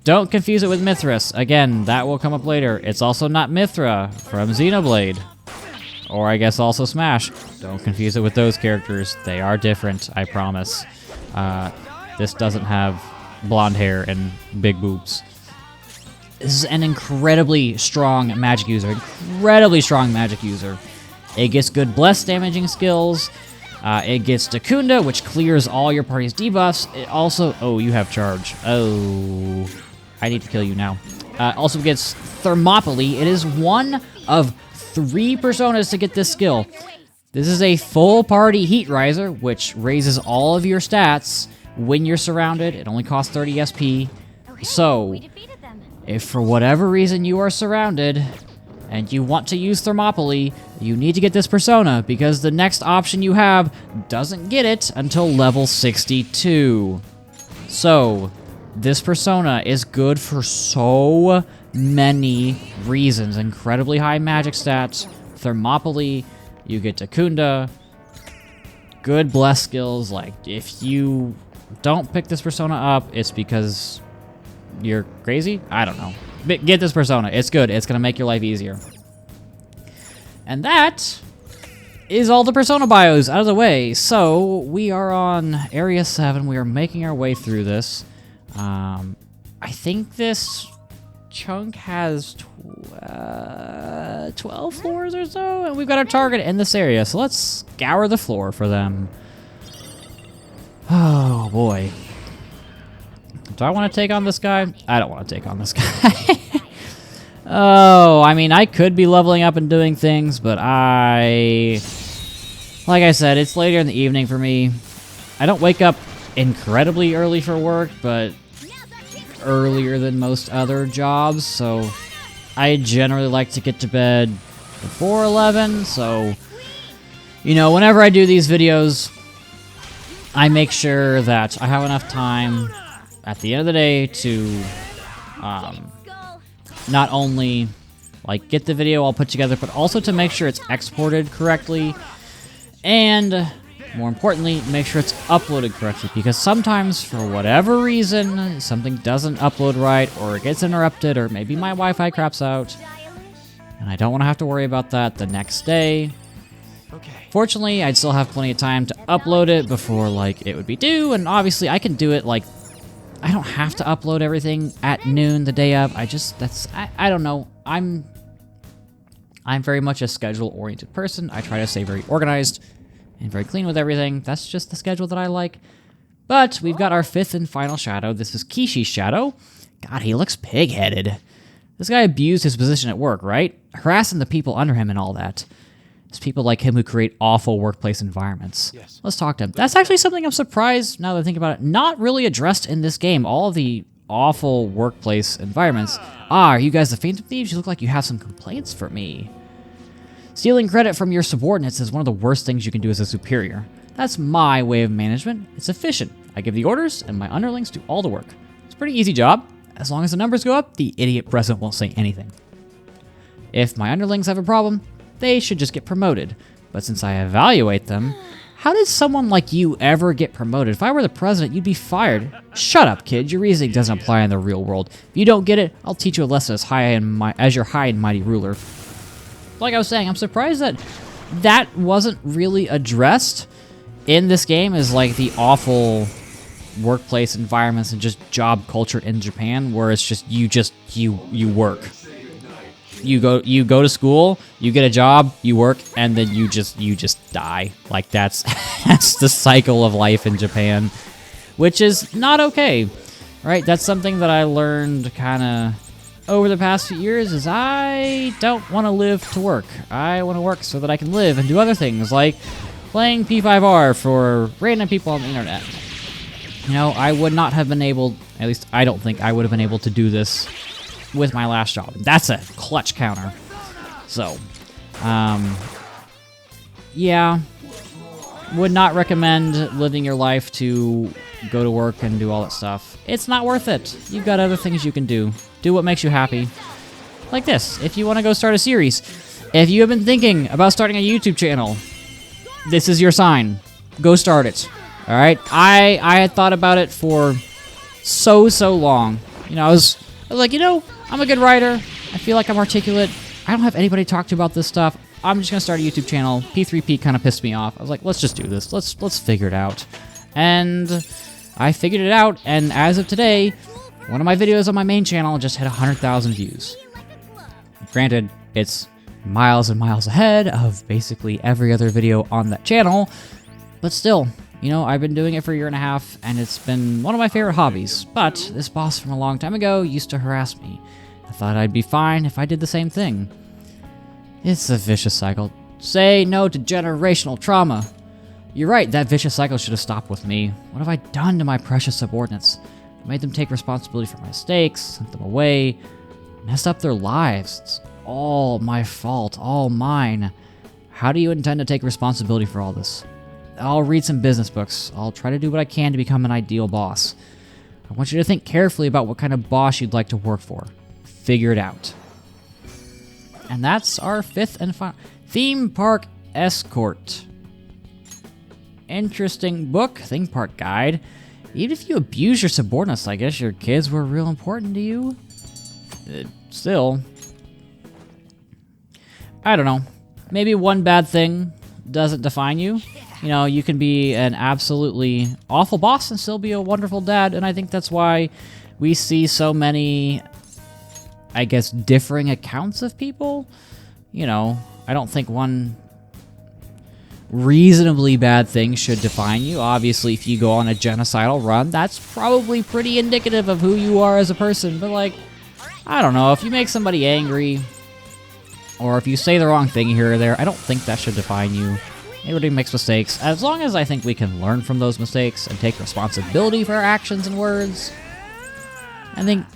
Don't confuse it with Mithras. Again, that will come up later. It's also not Mithra from Xenoblade. Or I guess also Smash. Don't confuse it with those characters. They are different, I promise. This doesn't have blonde hair and big boobs. This is an incredibly strong magic user. It gets good bless damaging skills. It gets Dakunda, which clears all your party's debuffs. It also... Oh, you have charge. Oh, I need to kill you now. Also gets Thermopylae. It is one of 3 personas to get this skill. This is a full party heat riser, which raises all of your stats when you're surrounded. It only costs 30 SP. So, if for whatever reason you are surrounded and you want to use Thermopylae, you need to get this persona because the next option you have doesn't get it until level 62. So, this persona is good for so many reasons. Incredibly high magic stats, Thermopylae, you get Dakunda, good bless skills. Like, if you don't pick this persona up, it's because you're crazy? I don't know. But get this persona. It's good. It's going to make your life easier. And that is all the persona bios out of the way. So, we are on Area 7. We are making our way through this. I think this chunk has 12 floors or so, and we've got a target in this area. So let's scour the floor for them. Oh, boy. Do I want to take on this guy? I don't want to take on this guy. Oh, I mean, I could be leveling up and doing things, but like I said, it's later in the evening for me. I don't wake up incredibly early for work, but earlier than most other jobs, so I generally like to get to bed before 11, so, you know, whenever I do these videos, I make sure that I have enough time at the end of the day to not only like get the video all put together, but also to make sure it's exported correctly, and more importantly, make sure it's uploaded correctly, because sometimes, for whatever reason, something doesn't upload right, or it gets interrupted, or maybe my Wi-Fi craps out, and I don't want to have to worry about that the next day. Okay. Fortunately, I'd still have plenty of time to upload it before, like, it would be due, and obviously I can do it, like, I don't have to upload everything at noon the day of. I don't know. I'm very much a schedule-oriented person. I try to stay very organized and very clean with everything. That's just the schedule that I like. But we've got our 5th and final shadow. This is Kishi's shadow. God, he looks pig-headed. This guy abused his position at work, right? Harassing the people under him and all that. It's people like him who create awful workplace environments. Yes. Let's talk to him. That's actually something I'm surprised, now that I think about it, not really addressed in this game. All of the awful workplace environments. Are you guys the Phantom Thieves? You look like you have some complaints for me. Stealing credit from your subordinates is one of the worst things you can do as a superior. That's my way of management. It's efficient. I give the orders, and my underlings do all the work. It's a pretty easy job. As long as the numbers go up, the idiot president won't say anything. If my underlings have a problem, they should just get promoted. But since I evaluate them, how did someone like you ever get promoted? If I were the president, you'd be fired. Shut up, kid. Your reasoning doesn't apply in the real world. If you don't get it, I'll teach you a lesson as your high and mighty ruler. Like I was saying, I'm surprised that that wasn't really addressed in this game as like the awful workplace environments and just job culture in Japan, where it's just you work. You go to school, you get a job, you work, and then you just die. Like that's that's the cycle of life in Japan, which is not okay, right? That's something that I learned kind of over the past few years. Is I don't want to live to work. I want to work so that I can live and do other things like playing P5R for random people on the internet. You know, I would not have been able, at least I don't think I would have been able to do this with my last job. That's a clutch counter. So, yeah, would not recommend living your life to go to work and do all that stuff. It's not worth it. You've got other things you can do. Do what makes you happy. Like this, if you want to go start a series. If you have been thinking about starting a YouTube channel, this is your sign. Go start it. All right? I had thought about it for so long. You know, I was like, you know, I'm a good writer. I feel like I'm articulate. I don't have anybody to talk to about this stuff. I'm just gonna start a YouTube channel. P3P kind of pissed me off. I was like, let's just do this. Let's figure it out. And I figured it out. And as of today, one of my videos on my main channel just hit 100,000 views. Granted, it's miles and miles ahead of basically every other video on that channel, but still, you know, I've been doing it for a year and a half, and it's been one of my favorite hobbies. But this boss from a long time ago used to harass me. I thought I'd be fine if I did the same thing. It's a vicious cycle. Say no to generational trauma. You're right, that vicious cycle should have stopped with me. What have I done to my precious subordinates? I made them take responsibility for my mistakes, sent them away, messed up their lives. It's all my fault, all mine. How do you intend to take responsibility for all this? I'll read some business books. I'll try to do what I can to become an ideal boss. I want you to think carefully about what kind of boss you'd like to work for. Figure it out. And that's our fifth and final Theme Park Escort. Interesting book, theme park guide. Even if you abuse your subordinates, I guess your kids were real important to you. Still, I don't know. Maybe one bad thing doesn't define you. You know, you can be an absolutely awful boss and still be a wonderful dad, and I think that's why we see so many, I guess, differing accounts of people. You know, I don't think one reasonably bad thing should define you. Obviously, if you go on a genocidal run, that's probably pretty indicative of who you are as a person, but like, I don't know, if you make somebody angry, or if you say the wrong thing here or there, I don't think that should define you. Everybody makes mistakes. As long as I think we can learn from those mistakes and take responsibility for our actions and words, I think,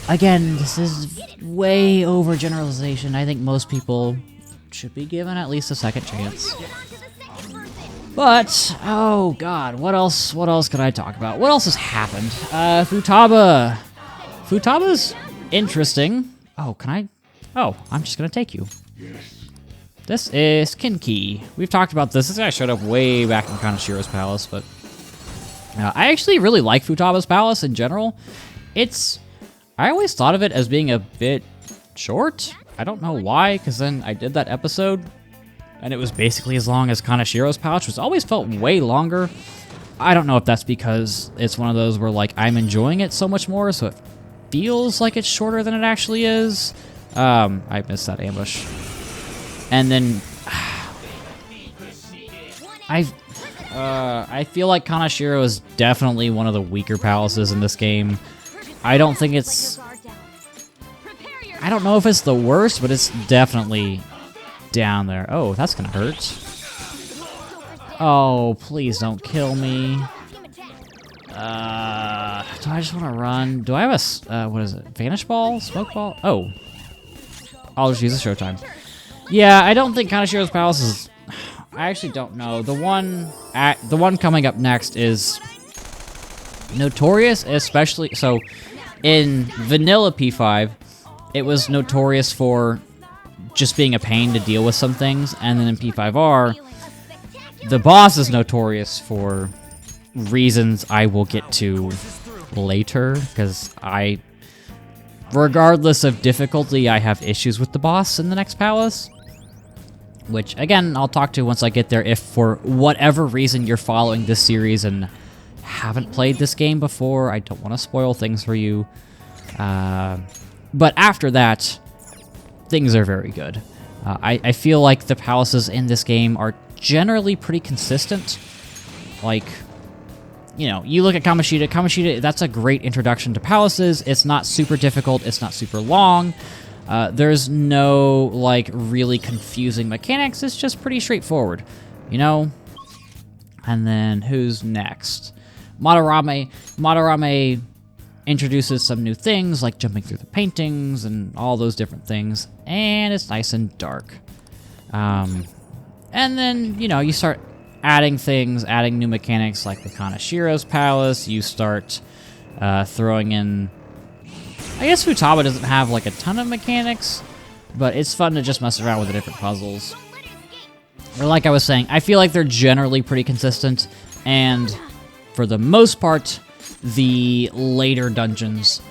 again, this is way overgeneralization. I think most people should be given at least a second chance. But, oh god, what else could I talk about? What else has happened? Futaba. Futaba's interesting. Oh, can I? Oh, I'm just gonna take you. This is Kinki. We've talked about this. This guy showed up way back in Kanashiro's palace, but I actually really like Futaba's palace in general. I always thought of it as being a bit short. I don't know why, because then I did that episode, and it was basically as long as Kanashiro's palace, which always felt way longer. I don't know if that's because it's one of those where, like, I'm enjoying it so much more, so it feels like it's shorter than it actually is. I missed that ambush. And then I feel like Kanashiro is definitely one of the weaker palaces in this game. I don't think it's I don't know if it's the worst, but it's definitely down there. Oh, that's gonna hurt. Oh, please don't kill me. Do I just want to run? Do I have a, what is it? Vanish Ball? Smoke Ball? Oh. I'll just use a Showtime. Yeah, I don't think Kanashiro's Palace is... I actually don't know. The one coming up next is notorious, especially... So, in vanilla P5, it was notorious for just being a pain to deal with some things, and then in P5R, the boss is notorious for reasons I will get to later, because regardless of difficulty, I have issues with the boss in the next palace. Which, again, I'll talk to once I get there if for whatever reason you're following this series and haven't played this game before. I don't want to spoil things for you. But after that, things are very good. I feel like the palaces in this game are generally pretty consistent. Like, you know, you look at Kamoshida. Kamoshida, that's a great introduction to palaces. It's not super difficult. It's not super long. There's no, like, really confusing mechanics. It's just pretty straightforward, you know? And then, who's next? Madarame. Madarame introduces some new things, like jumping through the paintings and all those different things. And it's nice and dark. And then, you know, you start adding things, adding new mechanics, like the Kanashiro's Palace. You start throwing in... I guess Futaba doesn't have, like, a ton of mechanics, but it's fun to just mess around with the different puzzles. Or like I was saying, I feel like they're generally pretty consistent, and for the most part, the later dungeons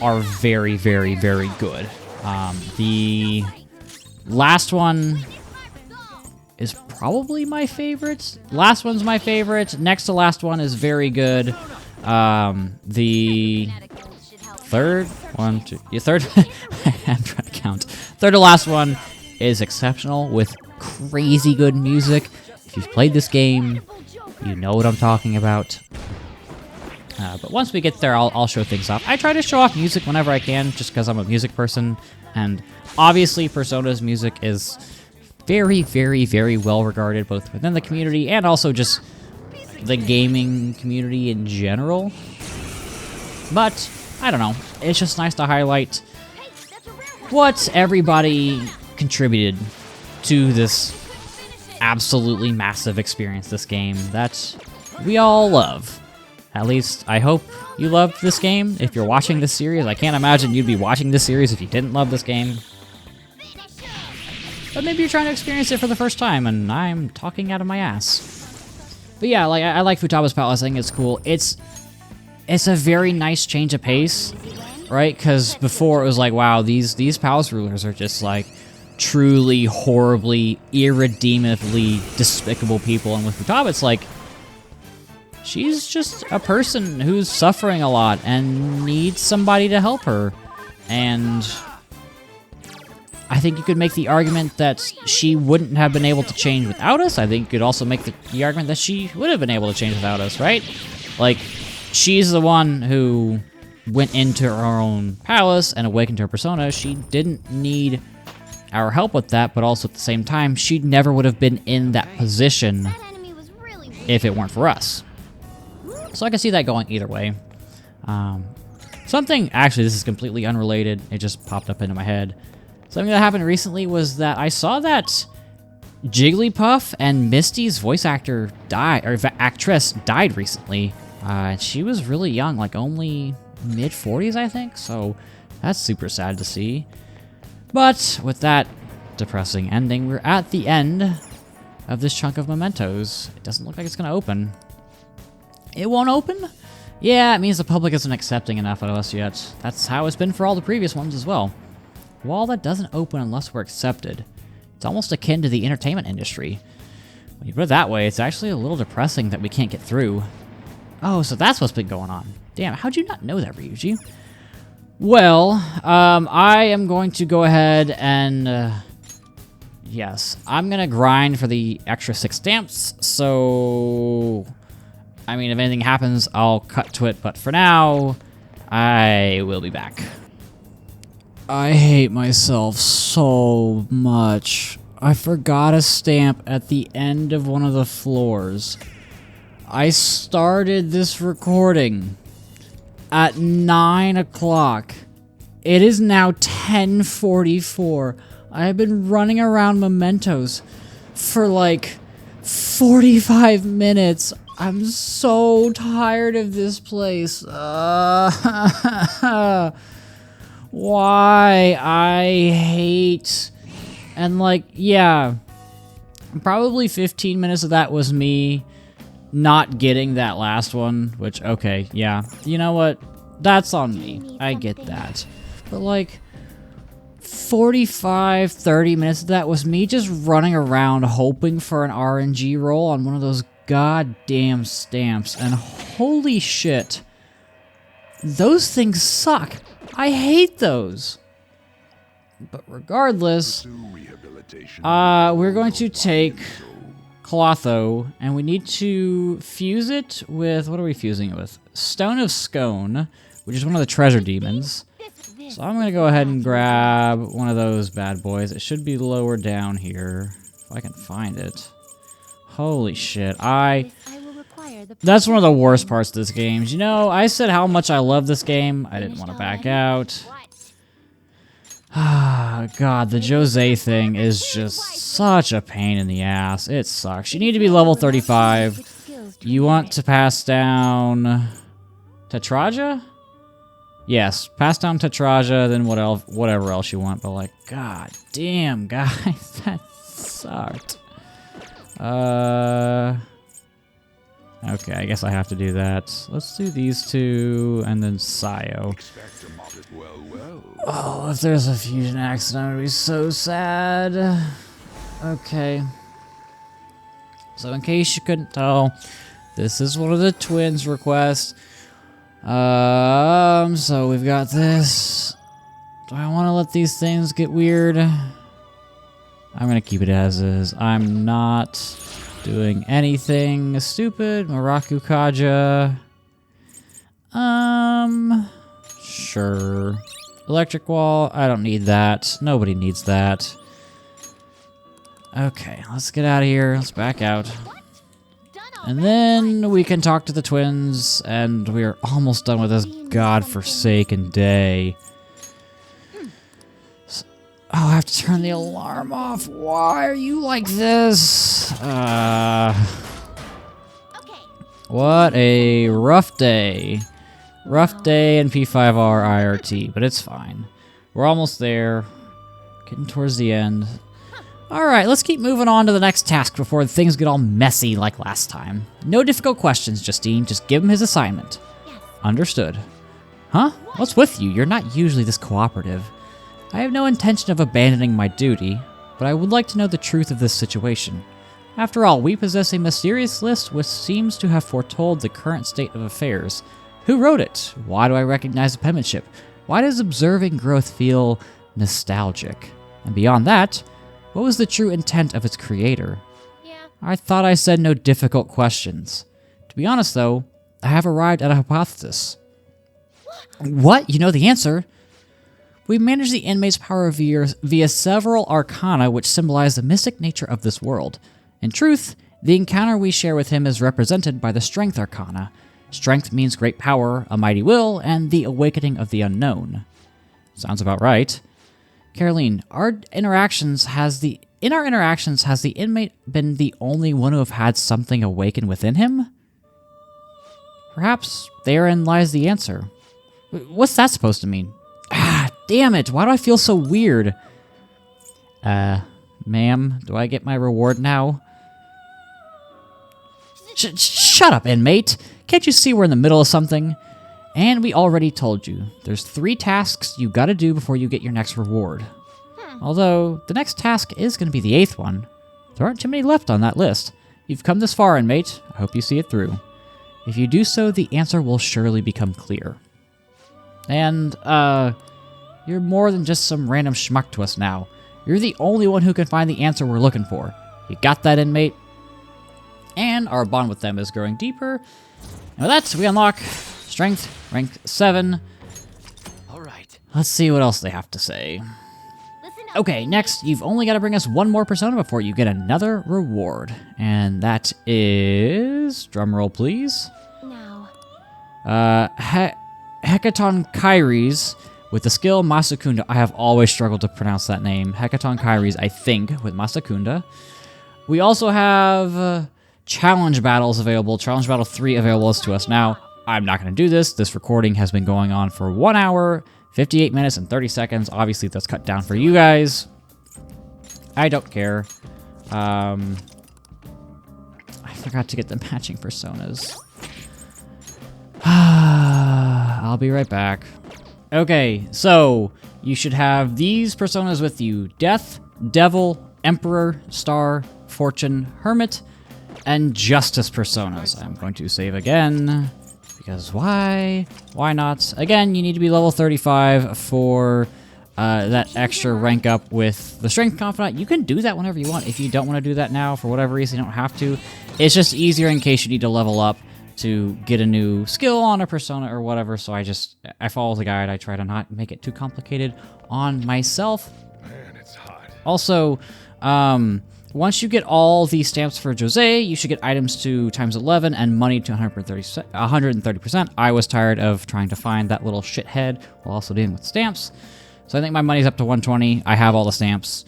are very, very, very good. The last one is probably my favorite. Last one's my favorite. Next to last one is very good. The third one, two, yeah, third. I'm trying to count. Third to last one is exceptional with crazy good music. If you've played this game, you know what I'm talking about. But once we get there, I'll show things off. I try to show off music whenever I can, just because I'm a music person, and obviously Persona's music is very, very, very well regarded, both within the community and also just the gaming community in general. But I don't know, it's just nice to highlight what everybody contributed to this absolutely massive experience, this game that we all love. At least, I hope you love this game. If you're watching this series, I can't imagine you'd be watching this series if you didn't love this game. But maybe you're trying to experience it for the first time, and I'm talking out of my ass. But yeah, like I like Futaba's Palace. I think it's cool. It's a very nice change of pace, right? Because before it was like, wow, these palace rulers are just like truly, horribly, irredeemably despicable people. And with Futaba, it's like, she's just a person who's suffering a lot and needs somebody to help her. And I think you could make the argument that she wouldn't have been able to change without us. I think you could also make the argument that she would have been able to change without us, right? Like, she's the one who went into her own palace and awakened her persona. She didn't need our help with that, but also at the same time, she never would have been in that position if it weren't for us. So I can see that going either way. Actually, this is completely unrelated. It just popped up into my head. Something that happened recently was that I saw that Jigglypuff and Misty's voice actor died, or actress died recently. She was really young, like only mid-40s, I think. So that's super sad to see. But with that depressing ending, we're at the end of this chunk of mementos. It doesn't look like it's going to open. It won't open? Yeah, it means the public isn't accepting enough of us yet. That's how it's been for all the previous ones as well. Wall that doesn't open unless we're accepted. It's almost akin to the entertainment industry. When you put it that way, it's actually a little depressing that we can't get through. Oh, so that's what's been going on. Damn, how'd you not know that, Ryuji? Well, I am going to go ahead and... yes, I'm gonna grind for the extra 6 stamps, so... I mean, if anything happens, I'll cut to it, but for now, I will be back. I hate myself so much. I forgot a stamp at the end of one of the floors. I started this recording at 9 o'clock. It is now 10:44. I have been running around Mementos for like 45 minutes. I'm so tired of this place. Why? I hate... And like, yeah, probably 15 minutes of that was me not getting that last one, which, okay, yeah. You know what? That's on me. I get that. But like, 45, 30 minutes of that was me just running around hoping for an RNG roll on one of those goddamn stamps. And holy shit, those things suck. I hate those. But regardless, we're going to take Clotho, and we need to fuse it with... What are we fusing it with? Stone of Scone, which is one of the treasure demons. So I'm going to go ahead and grab one of those bad boys. It should be lower down here, if I can find it. Holy shit, that's one of the worst parts of this game. You know, I said how much I love this game. I didn't want to back out. Ah, God, the Jose thing is just such a pain in the ass. It sucks. You need to be level 35. You want to pass down Tetraja? Yes, pass down Tetraja, then whatever else you want. But like, god damn, guys, that sucked. Okay, I guess I have to do that. Let's do these two, and then Sayo. Oh, if there's a fusion accident, I'm gonna be so sad. Okay. So in case you couldn't tell, this is one of the twins' requests. So we've got this. Do I want to let these things get weird? I'm gonna keep it as is. I'm not doing anything stupid. Maraku Kaja. Sure. Electric wall, I don't need that. Nobody needs that. Okay, let's get out of here. Let's back out. And then we can talk to the twins, and we're almost done with this godforsaken day. So, oh, I have to turn the alarm off. Why are you like this? What a rough day. Rough day in P5R IRT, but it's fine. We're almost there. Getting towards the end. Alright, let's keep moving on to the next task before things get all messy like last time. No difficult questions, Justine. Just give him his assignment. Yes. Understood. Huh? What's with you? You're not usually this cooperative. I have no intention of abandoning my duty, but I would like to know the truth of this situation. After all, we possess a mysterious list which seems to have foretold the current state of affairs. Who wrote it? Why do I recognize the penmanship? Why does observing growth feel nostalgic? And beyond that, what was the true intent of its creator? Yeah. I thought I said no difficult questions. To be honest, though, I have arrived at a hypothesis. What? You know the answer? We manage the inmate's power via several arcana which symbolize the mystic nature of this world. In truth, the encounter we share with him is represented by the Strength Arcana. Strength means great power, a mighty will, and the awakening of the unknown. Sounds about right. Caroline, in our interactions, has the inmate been the only one who have had something awaken within him? Perhaps therein lies the answer. What's that supposed to mean? Ah, damn it, why do I feel so weird? Ma'am, do I get my reward now? Shut up, inmate! Can't you see we're in the middle of something? And we already told you. There's 3 tasks you gotta do before you get your next reward. Although, the next task is gonna be the 8th one. There aren't too many left on that list. You've come this far, inmate. I hope you see it through. If you do so, the answer will surely become clear. And, you're more than just some random schmuck to us now. You're the only one who can find the answer we're looking for. You got that, inmate? And our bond with them is growing deeper. And with that, we unlock Strength, rank 7. Alright. Let's see what else they have to say. Listen up. Okay, next, you've only got to bring us one more persona before you get another reward. And that is... drumroll, please. Now, Hecaton Kyries with the skill Masakunda. I have always struggled to pronounce that name. Hecaton Kyries, I think, with Masakunda. We also have challenge battles available. Challenge battle 3 available to us now. I'm not going to do this. This recording has been going on for 1 hour, 58 minutes, and 30 seconds. Obviously, that's cut down for you guys. I don't care. I forgot to get the matching personas. I'll be right back. Okay, so you should have these personas with you. Death, Devil, Emperor, Star, Fortune, Hermit, and Justice personas. I'm going to save again, because why? Why not? Again, you need to be level 35 for that extra rank up with the Strength Confidant. You can do that whenever you want. If you don't want to do that now, for whatever reason, you don't have to. It's just easier in case you need to level up to get a new skill on a persona or whatever, so I follow the guide. I try to not make it too complicated on myself. Man, it's hot. Also, once you get all the stamps for Jose, you should get items to times 11 and money to 130%. I was tired of trying to find that little shithead while also dealing with stamps. So I think my money's up to 120. I have all the stamps.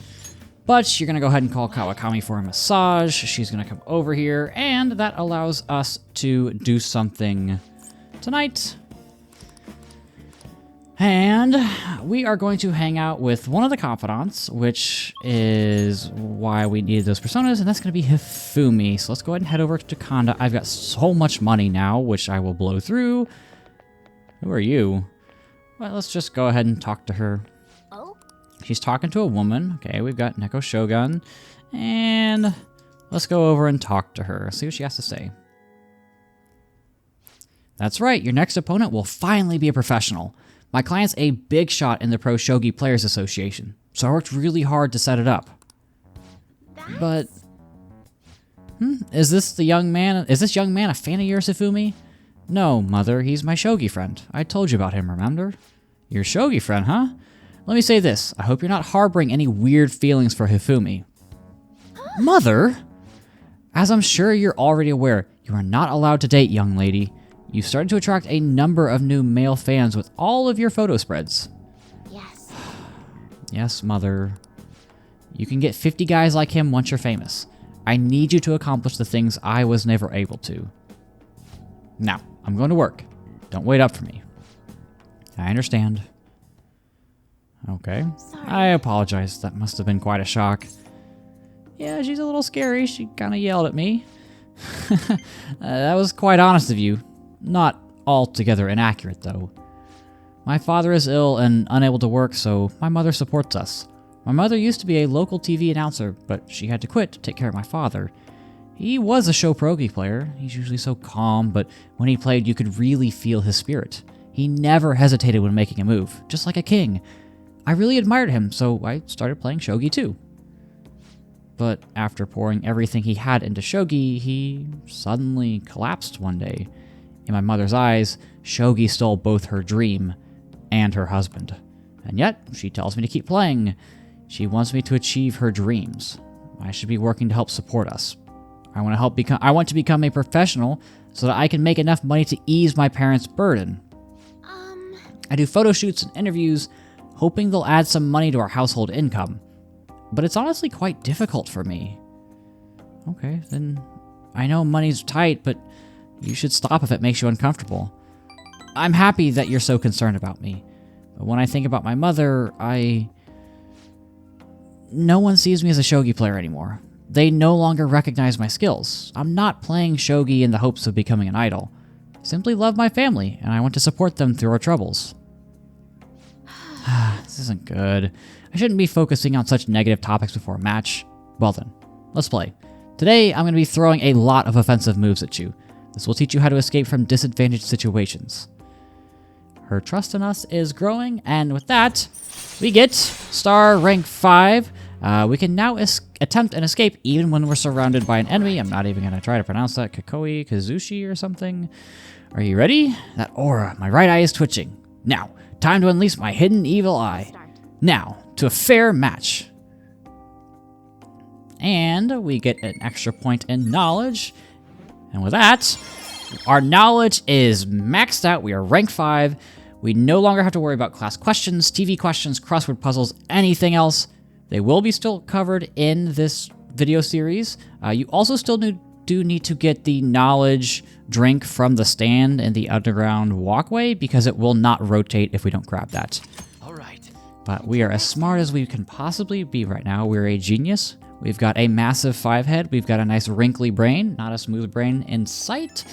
But you're going to go ahead and call Kawakami for a massage. She's going to come over here, and that allows us to do something tonight. And we are going to hang out with one of the confidants, which is why we needed those personas, and that's going to be Hifumi. So let's go ahead and head over to Kanda. I've got so much money now, which I will blow through. Who are you? Well, let's just go ahead and talk to her. oh, She's talking to a woman. Okay, we've got Neko Shogun. And let's go over and talk to her. See what she has to say. That's right, your next opponent will finally be a professional. My client's a big shot in the Pro Shogi Players Association, so I worked really hard to set it up. But... Is this young man a fan of yours, Hifumi? No, Mother, he's my Shogi friend. I told you about him, remember? Your Shogi friend, huh? Let me say this. I hope you're not harboring any weird feelings for Hifumi. Mother? As I'm sure you're already aware, you are not allowed to date, young lady. You've started to attract a number of new male fans with all of your photo spreads. yes. Yes, Mother. You can get 50 guys like him once you're famous. I need you to accomplish the things I was never able to. Now, I'm going to work. Don't wait up for me. I understand. Okay. Sorry. I apologize. That must have been quite a shock. Yeah, she's a little scary. She kind of yelled at me. That was quite honest of you. Not altogether inaccurate, though. My father is ill and unable to work, so my mother supports us. My mother used to be a local TV announcer, but she had to quit to take care of my father. He was a show progi player. He's usually so calm, but when he played, you could really feel his spirit. He never hesitated when making a move, just like a king. I really admired him, so I started playing shogi too. But after pouring everything he had into shogi, he suddenly collapsed one day. In my mother's eyes, shogi stole both her dream and her husband. And yet, she tells me to keep playing. She wants me to achieve her dreams. I should be working to help support us. I want to become a professional so that I can make enough money to ease my parents' burden. I do photo shoots and interviews, hoping they'll add some money to our household income. But it's honestly quite difficult for me. Okay, then I know money's tight, but you should stop if it makes you uncomfortable. I'm happy that you're so concerned about me. But when I think about my mother, no one sees me as a shogi player anymore. They no longer recognize my skills. I'm not playing shogi in the hopes of becoming an idol. I simply love my family, and I want to support them through our troubles. This isn't good. I shouldn't be focusing on such negative topics before a match. Well then, let's play. Today, I'm going to be throwing a lot of offensive moves at you. This will teach you how to escape from disadvantaged situations. Her trust in us is growing, and with that, we get star rank 5. We can now attempt an escape even when we're surrounded by an enemy. I'm not even going to try to pronounce that. Kazushi or something. Are you ready? That aura. My right eye is twitching. Now, Time to unleash my hidden evil eye. Now, to a fair match. And we get an extra point in knowledge. And with that, our knowledge is maxed out. We are rank 5. We no longer have to worry about class questions, TV questions, crossword puzzles, anything else. They will be still covered in this video series. You also still do need to get the knowledge drink from the stand in the underground walkway because it will not rotate if we don't grab that. All right. But we are as smart as we can possibly be right now. We're a genius. We've got a massive 5 head. We've got a nice wrinkly brain, not a smooth brain in sight.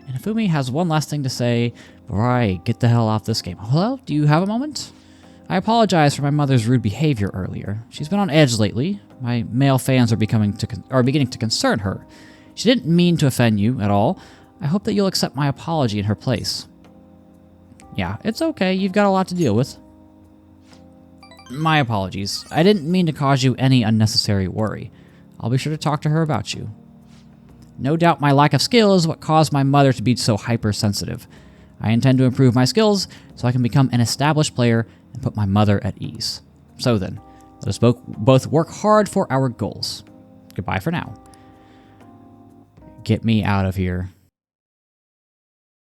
And Hifumi has one last thing to say before I get the hell off this game. Hello? Do you have a moment? I apologize for my mother's rude behavior earlier. She's been on edge lately. My male fans are beginning to concern her. She didn't mean to offend you at all. I hope that you'll accept my apology in her place. Yeah, it's okay. You've got a lot to deal with. My apologies. I didn't mean to cause you any unnecessary worry. I'll be sure to talk to her about you. No doubt my lack of skill is what caused my mother to be so hypersensitive. I intend to improve my skills so I can become an established player and put my mother at ease. So then, let us both work hard for our goals. Goodbye for now. Get me out of here.